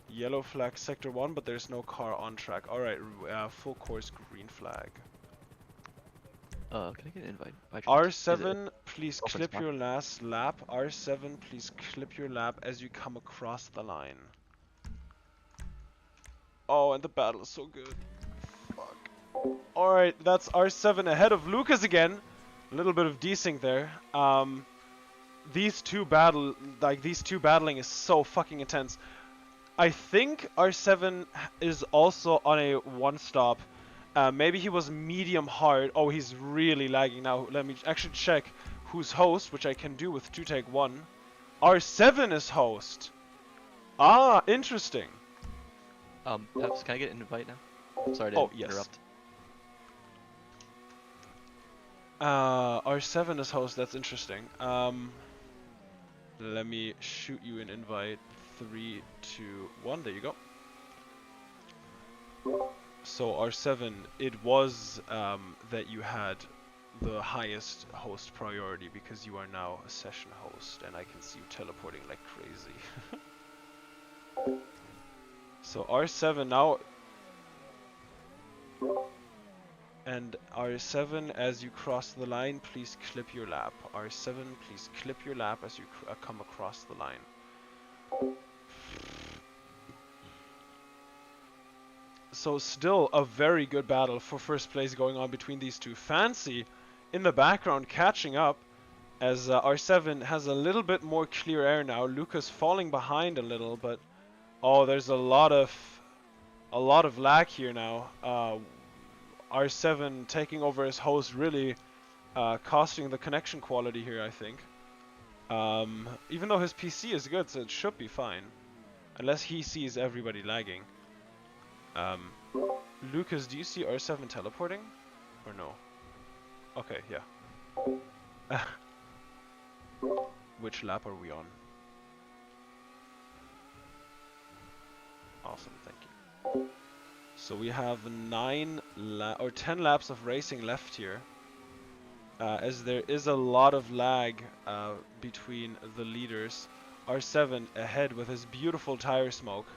Yellow flag sector 1, but there's no car on track. Alright, full course green flag. Can I get an invite? R7, please clip your last lap. R7, please clip your lap as you come across the line. Oh, and the battle is so good. Fuck. Alright, that's R7 ahead of Lucas again. A little bit of desync there. These two battling is so fucking intense. I think R7 is also on a one stop. Maybe he was medium hard. Oh, he's really lagging now. Let me actually check who's host, which I can do with 2 take 1. R7 is host. Ah, interesting. Peffz, can I get an invite now? Sorry to interrupt. R7 is host, that's interesting. Let me shoot you an invite. 3, 2, 1, there you go. So R7, it was that you had the highest host priority because you are now a session host and I can see you teleporting like crazy. So R7 now, and R7 as you cross the line, please clip your lap. R7, please clip your lap as you come across the line. So still a very good battle for first place going on between these two. Fancy in the background catching up as R7 has a little bit more clear air now. Lucas falling behind a little, but oh, there's a lot of lag here now. R7 taking over as host, really costing the connection quality here, I think. Even though his PC is good, so it should be fine. Unless he sees everybody lagging. Lucas, do you see R7 teleporting? Or no? Okay, yeah. Which lap are we on? Awesome, thank you. So we have 10 laps of racing left here. As there is a lot of lag between the leaders. R7 ahead with his beautiful tire smoke.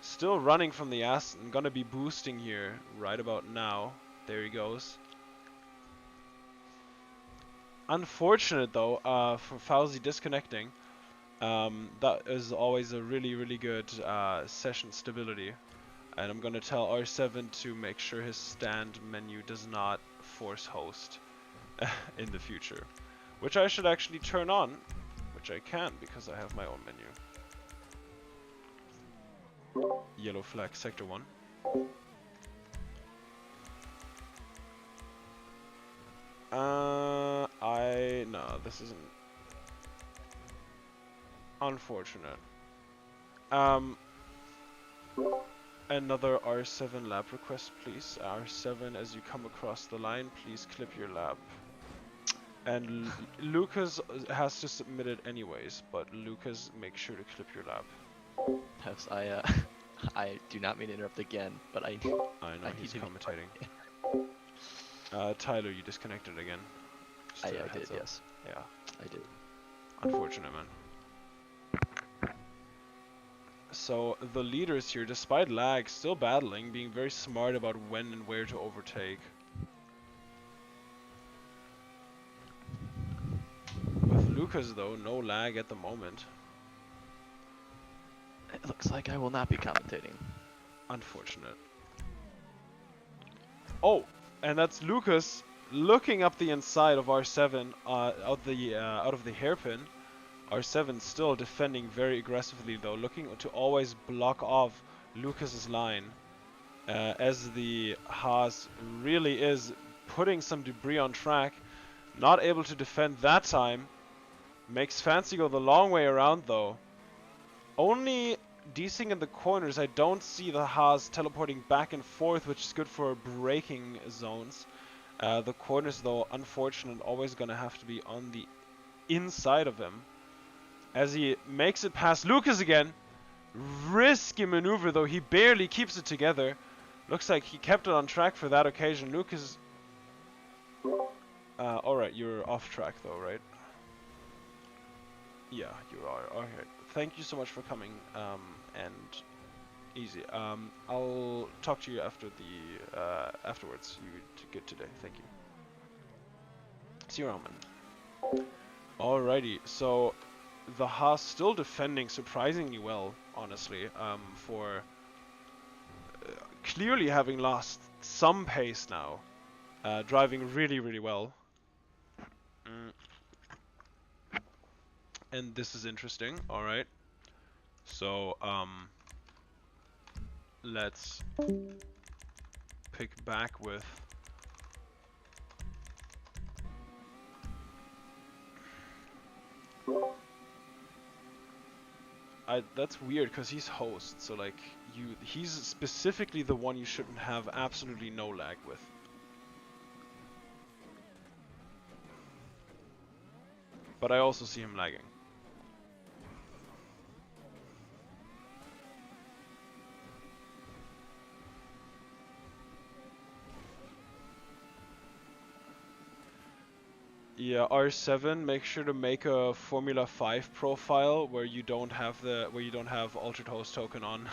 Still running from the ass and gonna be boosting here right about now. There he goes. Unfortunate though for Fowzey disconnecting. That is always a really good session stability. And I'm gonna tell R7 to make sure his stand menu does not force host in the future. Which I should actually turn on, which I can because I have my own menu. Yellow flag, sector 1. No, this isn't. Unfortunate. Another R7 lap request, please. R7, as you come across the line, please clip your lap. And Lucas has to submit it anyways, but Lucas, make sure to clip your lap. Peffz, I do not mean to interrupt again, but I know he's commentating. Tyler, you disconnected again. I did, yes. Yeah. I did. Unfortunate, man. So the leaders here, despite lag, still battling, being very smart about when and where to overtake. With Lucas though, no lag at the moment. It looks like I will not be commentating. Unfortunate. Oh, and that's Lucas looking up the inside of R7 out of the hairpin. R7 still defending very aggressively though, looking to always block off Lucas's line as the Haas really is putting some debris on track. Not able to defend that time. Makes Fancy go the long way around though. Only desing in the corners, I don't see the Haas teleporting back and forth, which is good for braking zones. The corners though, unfortunate, always gonna have to be on the inside of him. As he makes it past Lucas again. Risky maneuver though, he barely keeps it together. Looks like he kept it on track for that occasion. Lucas... alright, you're off track though, right? Yeah, you are. Alright. Thank you so much for coming, and easy. I'll talk to you after the, afterwards. You did good today. Thank you. See you around, man. Alrighty, so the Haas still defending surprisingly well, honestly, for clearly having lost some pace now. Driving really well. And this is interesting. Alright. So, let's pick back with That's weird because he's host, so like he's specifically the one you shouldn't have absolutely no lag with. But I also see him lagging. Yeah, R7. Make sure to make a Formula 5 profile where you don't have Altered Host token on.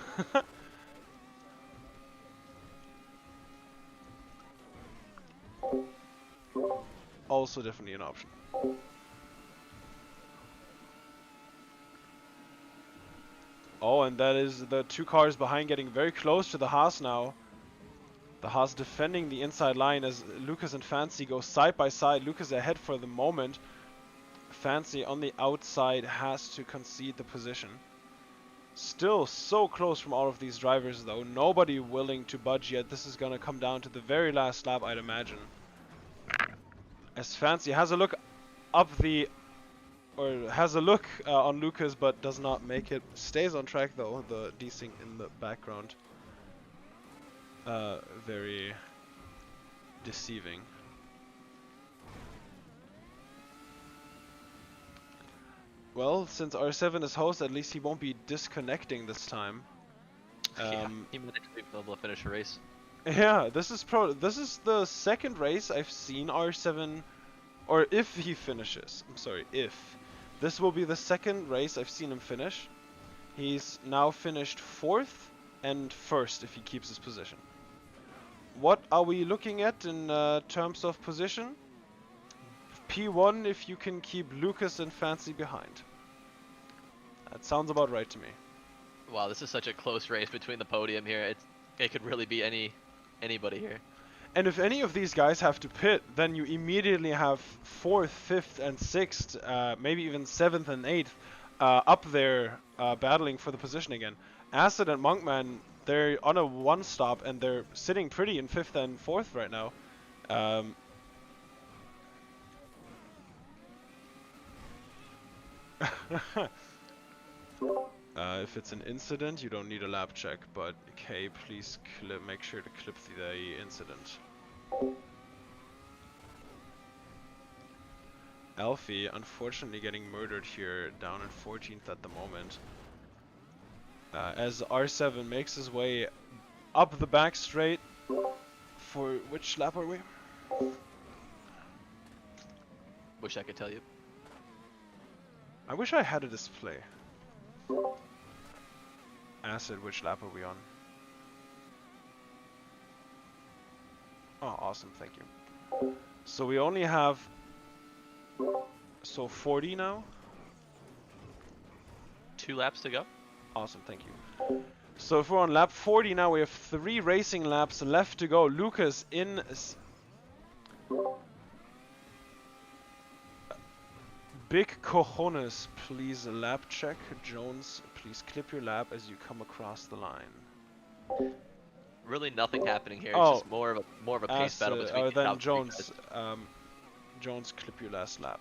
Also definitely an option. Oh, and that is the two cars behind getting very close to the Haas now. The Haas defending the inside line as Lucas and Fancy go side by side. Lucas ahead for the moment. Fancy on the outside has to concede the position. Still so close from all of these drivers though. Nobody willing to budge yet. This is going to come down to the very last lap, I'd imagine. As Fancy has a look up the... or has a look on Lucas but does not make it. Stays on track though, the desync in the background. Very deceiving. Well, since R7 is host, at least he won't be disconnecting this time. Yeah, he might actually be able to finish a race. Yeah, this is the second race I've seen R7, or if he finishes. I'm sorry, if. This will be the second race I've seen him finish. He's now finished 4th and 1st if he keeps his position. What are we looking at in terms of position? P1 if you can keep Lucas and Fancy behind. That sounds about right to me. Wow, this is such a close race between the podium here. It could really be anybody here. And if any of these guys have to pit, then you immediately have 4th, 5th, and 6th, maybe even 7th and 8th up there battling for the position again. Acid and Monkman, they're on a 1-stop and they're sitting pretty in 5th and 4th right now. If it's an incident, you don't need a lap check, but K, please make sure to clip the incident. Alfie, unfortunately getting murdered here, down in 14th at the moment. As R7 makes his way up the back straight. For which lap are we? Wish I could tell you. I wish I had a display. Acid, which lap are we on? Oh, awesome, thank you. So we only have... So 40 now? 2 laps to go. Awesome, thank you. So if we're on lap 40 now, we have 3 racing laps left to go. Lucas in... Big cojones, please lap check. Jones, please clip your lap as you come across the line. Really nothing happening here. Oh, it's just more of a pace battle between the then top 3 Jones, guys. Jones, clip your last lap.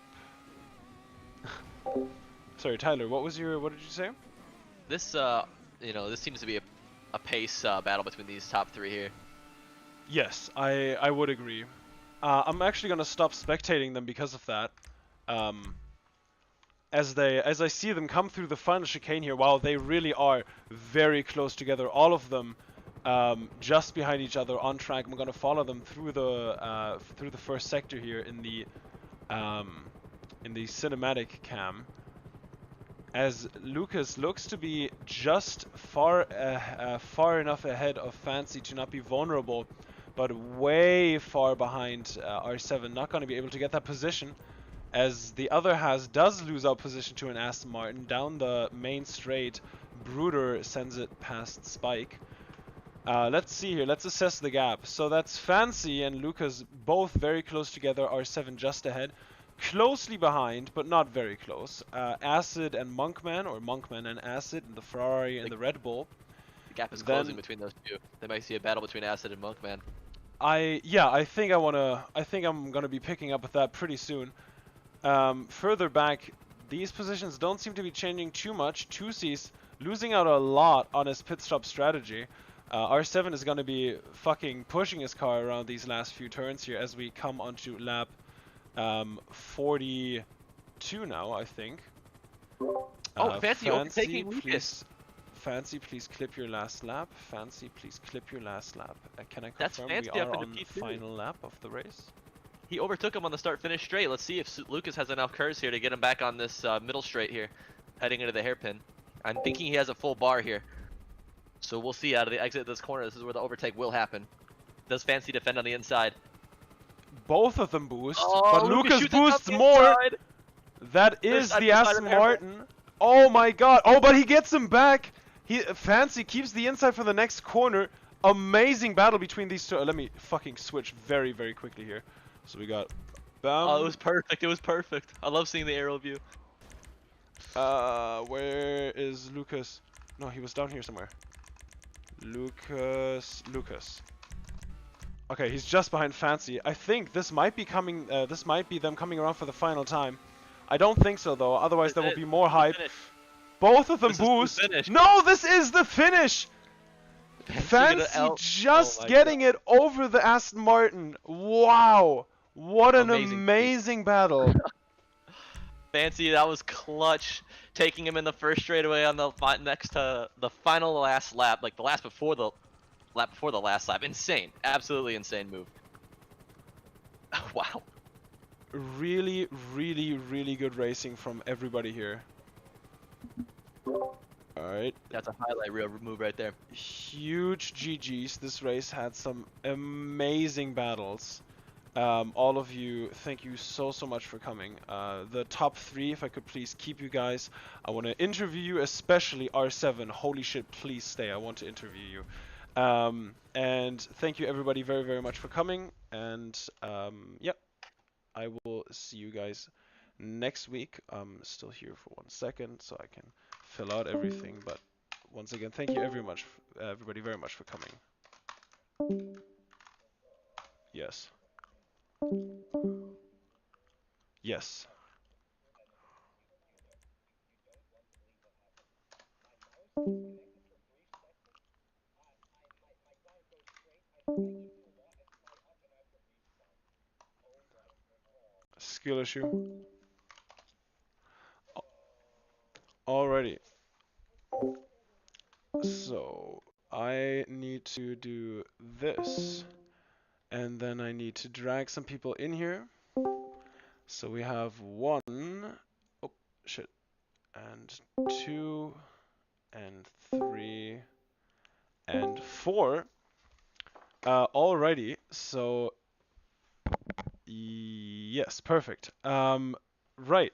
Sorry, Tyler, what did you say? This you know, this seems to be a pace battle between these top 3 here. Yes, I would agree. I'm actually gonna stop spectating them because of that. As I see them come through the final chicane here, wow, they really are very close together, all of them just behind each other on track. I'm gonna follow them through the first sector here in the cinematic cam, as Lucas looks to be just far enough ahead of Fancy to not be vulnerable, but way far behind R7, not going to be able to get that position, as the other does lose out position to an Aston Martin down the main straight. Bruder sends it past Spike. Let's see here, let's assess the gap. So that's Fancy and Lucas both very close together, R7 just ahead. Closely behind, but not very close. Acid and Monkman, or Monkman and Acid, and the Ferrari and the Red Bull. The gap is closing between those two. They might see a battle between Acid and Monkman. I think I'm gonna be picking up with that pretty soon. Further back, these positions don't seem to be changing too much. 2C's losing out a lot on his pit stop strategy. R7 is going to be fucking pushing his car around these last few turns here as we come onto lap 42 now, I think. Oh, Fancy overtaking please, Lucas. Fancy, please clip your last lap. Fancy, please clip your last lap. Can I That's confirm we Fancy up are into on P2. final lap of the race? He overtook him on the start-finish straight. Let's see if Lucas has enough curves here to get him back on this middle straight here, heading into the hairpin. I'm thinking he has a full bar here. So we'll see out of the exit of this corner. This is where the overtake will happen. Does Fancy defend on the inside? Both of them boost, Oh, but Lucas shoots it up boosts the more. inside. That There's is side the by side Aston of Airport. Martin. Oh my god. Oh, but he gets him back. Fancy keeps the inside for the next corner. Amazing battle between these two. Let me fucking switch very, very quickly here. So we got... Oh, it was perfect. It was perfect. I love seeing the aerial view. Where is Lucas? No, he was down here somewhere. Lucas. Okay, he's just behind Fancy. I think this might be coming. This might be them coming around for the final time. I don't think so though. Otherwise, there will be more hype. Both of them This is the boost. finish. No, this is the finish. Fancy just getting it over the Aston Martin. Wow, what an amazing battle. Fancy, that was clutch. Taking him in the first straightaway on the next to the final last lap, like the last before the lap before the last lap. Insane, absolutely insane move. Wow. Really, really, really good racing from everybody here. Alright. That's a highlight reel move right there. Huge GG's. This race had some amazing battles. All of you, thank you so much for coming. The top 3, if I could please keep you guys. I want to interview you, especially R7. Holy shit, please stay. I want to interview you. And thank you everybody very, very much for coming. And yep, I will see you guys next week. I'm still here for 1 second so I can fill out everything. But once again, thank you everybody very much for coming. Yes. Yes. Skill issue. Alrighty. So I need to do this. And then I need to drag some people in here. So we have 1, oh shit, and 2, and 3, and 4. Alrighty, so yes, perfect. Right,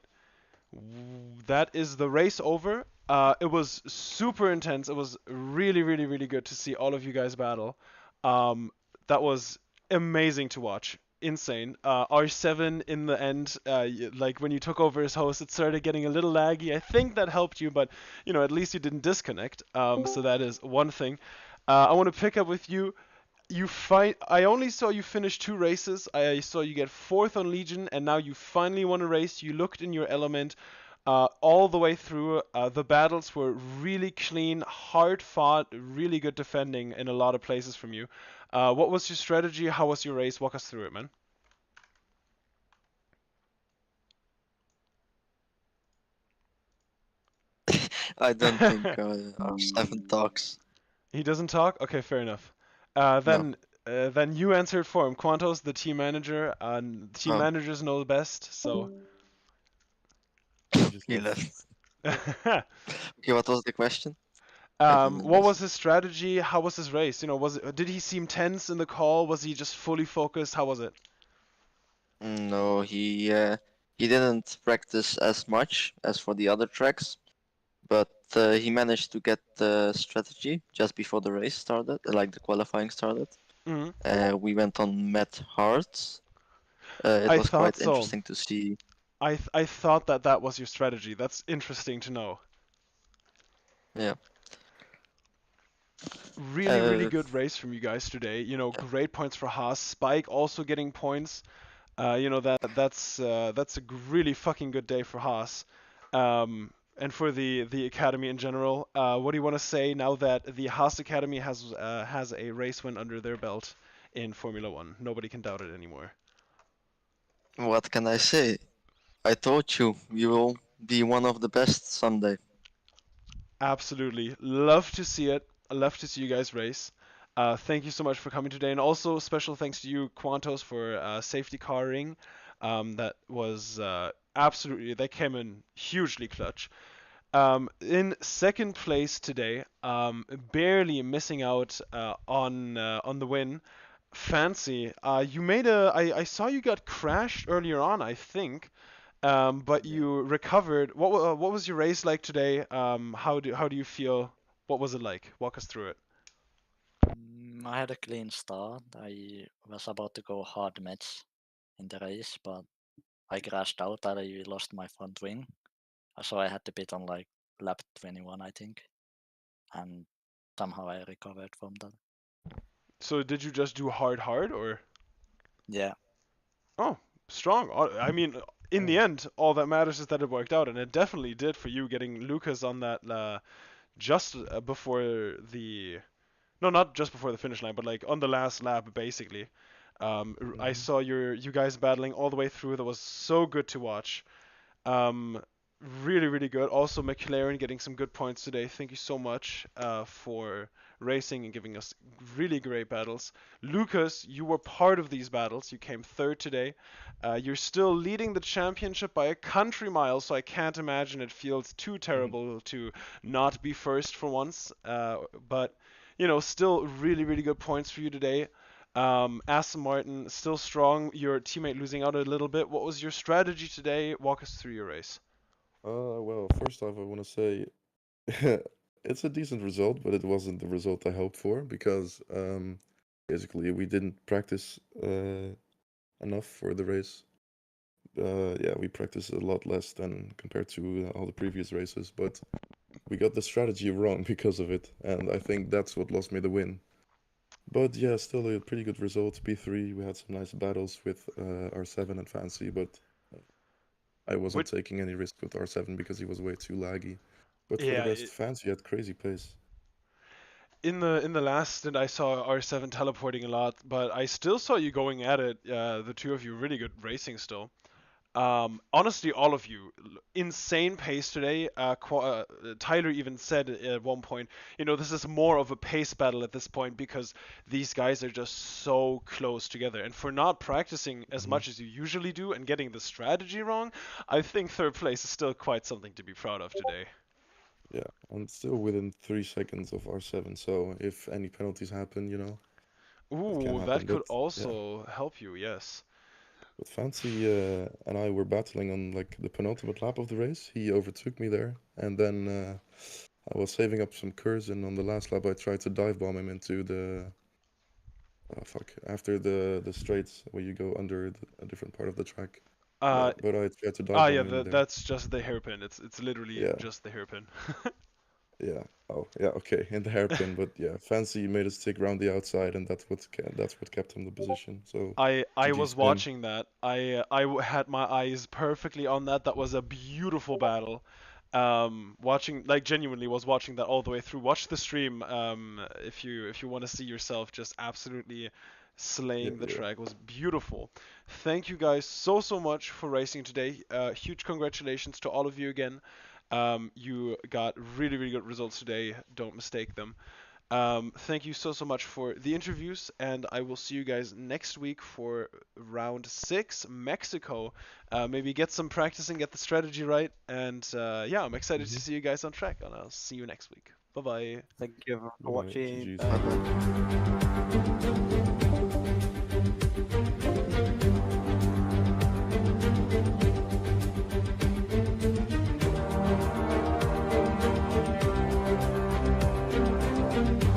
that is the race over. It was super intense. It was really, really, really good to see all of you guys battle. That was amazing to watch. Insane. R7 in the end, like when you took over as host, it started getting a little laggy. I think that helped you, but you know, at least you didn't disconnect. So that is one thing. I want to pick up with you. I only saw you finish 2 races. I saw you get 4th on Legion, and now you finally won a race. You looked in your element. All the way through, the battles were really clean, hard fought, really good defending in a lot of places from you. What was your strategy? How was your race? Walk us through it, man. I don't think R7 talks. He doesn't talk? Okay, fair enough. Then you answered for him. Quantos, the team manager, team managers know best, so... He left. Okay, what was the question? What was his strategy? How was his race? You know, did he seem tense in the call? Was he just fully focused? How was it? No, he didn't practice as much as for the other tracks, but he managed to get the strategy just before the race started, like the qualifying started. Mm-hmm. We went on Met Hearts. It was quite interesting to see. I thought that was your strategy. That's interesting to know. Yeah. Really, really good race from you guys today. You know, great points for Haas. Spike also getting points. You know, that's a really fucking good day for Haas. and for the academy in general. What do you want to say now that the Haas Academy has a race win under their belt in Formula One? Nobody can doubt it anymore. What can I say? I told you, we will be one of the best someday. Absolutely. Love to see it. I love to see you guys race. Thank you so much for coming today. And also special thanks to you, Quantos, for safety carring. That was absolutely, they came in hugely clutch. In second place today, barely missing out on the win. Fancy, you made I saw you got crashed earlier on, I think. But you recovered. What was your race like today? How do you feel? What was it like? Walk us through it. I had a clean start. I was about to go hard match in the race, but I crashed out. I lost my front wing, so I had to pit on like lap 21, I think, and somehow I recovered from that. So did you just do hard or? Yeah. Oh, strong. I mean, in the end, all that matters is that it worked out, and it definitely did for you getting Lucas on that just before the. No, not just before the finish line, but like on the last lap, basically. I saw you guys battling all the way through. That was so good to watch. Really, really good. Also, McLaren getting some good points today. Thank you so much for racing and giving us really great battles. Lucas, you were part of these battles. You came third today. You're still leading the championship by a country mile, so I can't imagine it feels too terrible to not be first for once. But, you know, still really, really good points for you today. Aston Martin still strong. Your teammate losing out a little bit. What was your strategy today? Walk us through your race. Well, first off, I want to say it's a decent result, but it wasn't the result I hoped for because basically we didn't practice enough for the race. Yeah, we practiced a lot less than compared to all the previous races, but we got the strategy wrong because of it, and I think that's what lost me the win. But yeah, still a pretty good result. P3, we had some nice battles with R7 and Fancy, but I wasn't taking any risk with R7 because he was way too laggy. But for the rest, Fancy had crazy pace. In the last stint, I saw R7 teleporting a lot, but I still saw you going at it. The two of you really good racing still. Honestly, all of you, insane pace today. Tyler even said at one point, you know, this is more of a pace battle at this point because these guys are just so close together. And for not practicing as much as you usually do and getting the strategy wrong, I think third place is still quite something to be proud of today. Yeah, and still within 3 seconds of R7, so if any penalties happen, you know. Ooh, that could also help you, yes. But Fancy and I were battling on like the penultimate lap of the race. He overtook me there, and then I was saving up some curves, and on the last lap I tried to dive bomb him into the after the straights where you go under a different part of the track. But I tried to dive bomb him there. That's just the hairpin. It's literally just the hairpin. Yeah. Oh, yeah. Okay, in the hairpin, but yeah, Fancy made us stick around the outside, and that's what kept him the position. So I was watching that. I had my eyes perfectly on that. That was a beautiful battle. Watching, like, genuinely was watching that all the way through. Watch the stream if you want to see yourself just absolutely slaying the track. It was beautiful. Thank you guys so much for racing today. Huge congratulations to all of you again. You got really, really good results today. Don't mistake them. Thank you so much for the interviews, and I will see you guys next week for round 6, Mexico. Maybe get some practice and get the strategy right. And yeah, I'm excited to see you guys on track, and I'll see you next week. Bye-bye. Thank you for watching. Bye.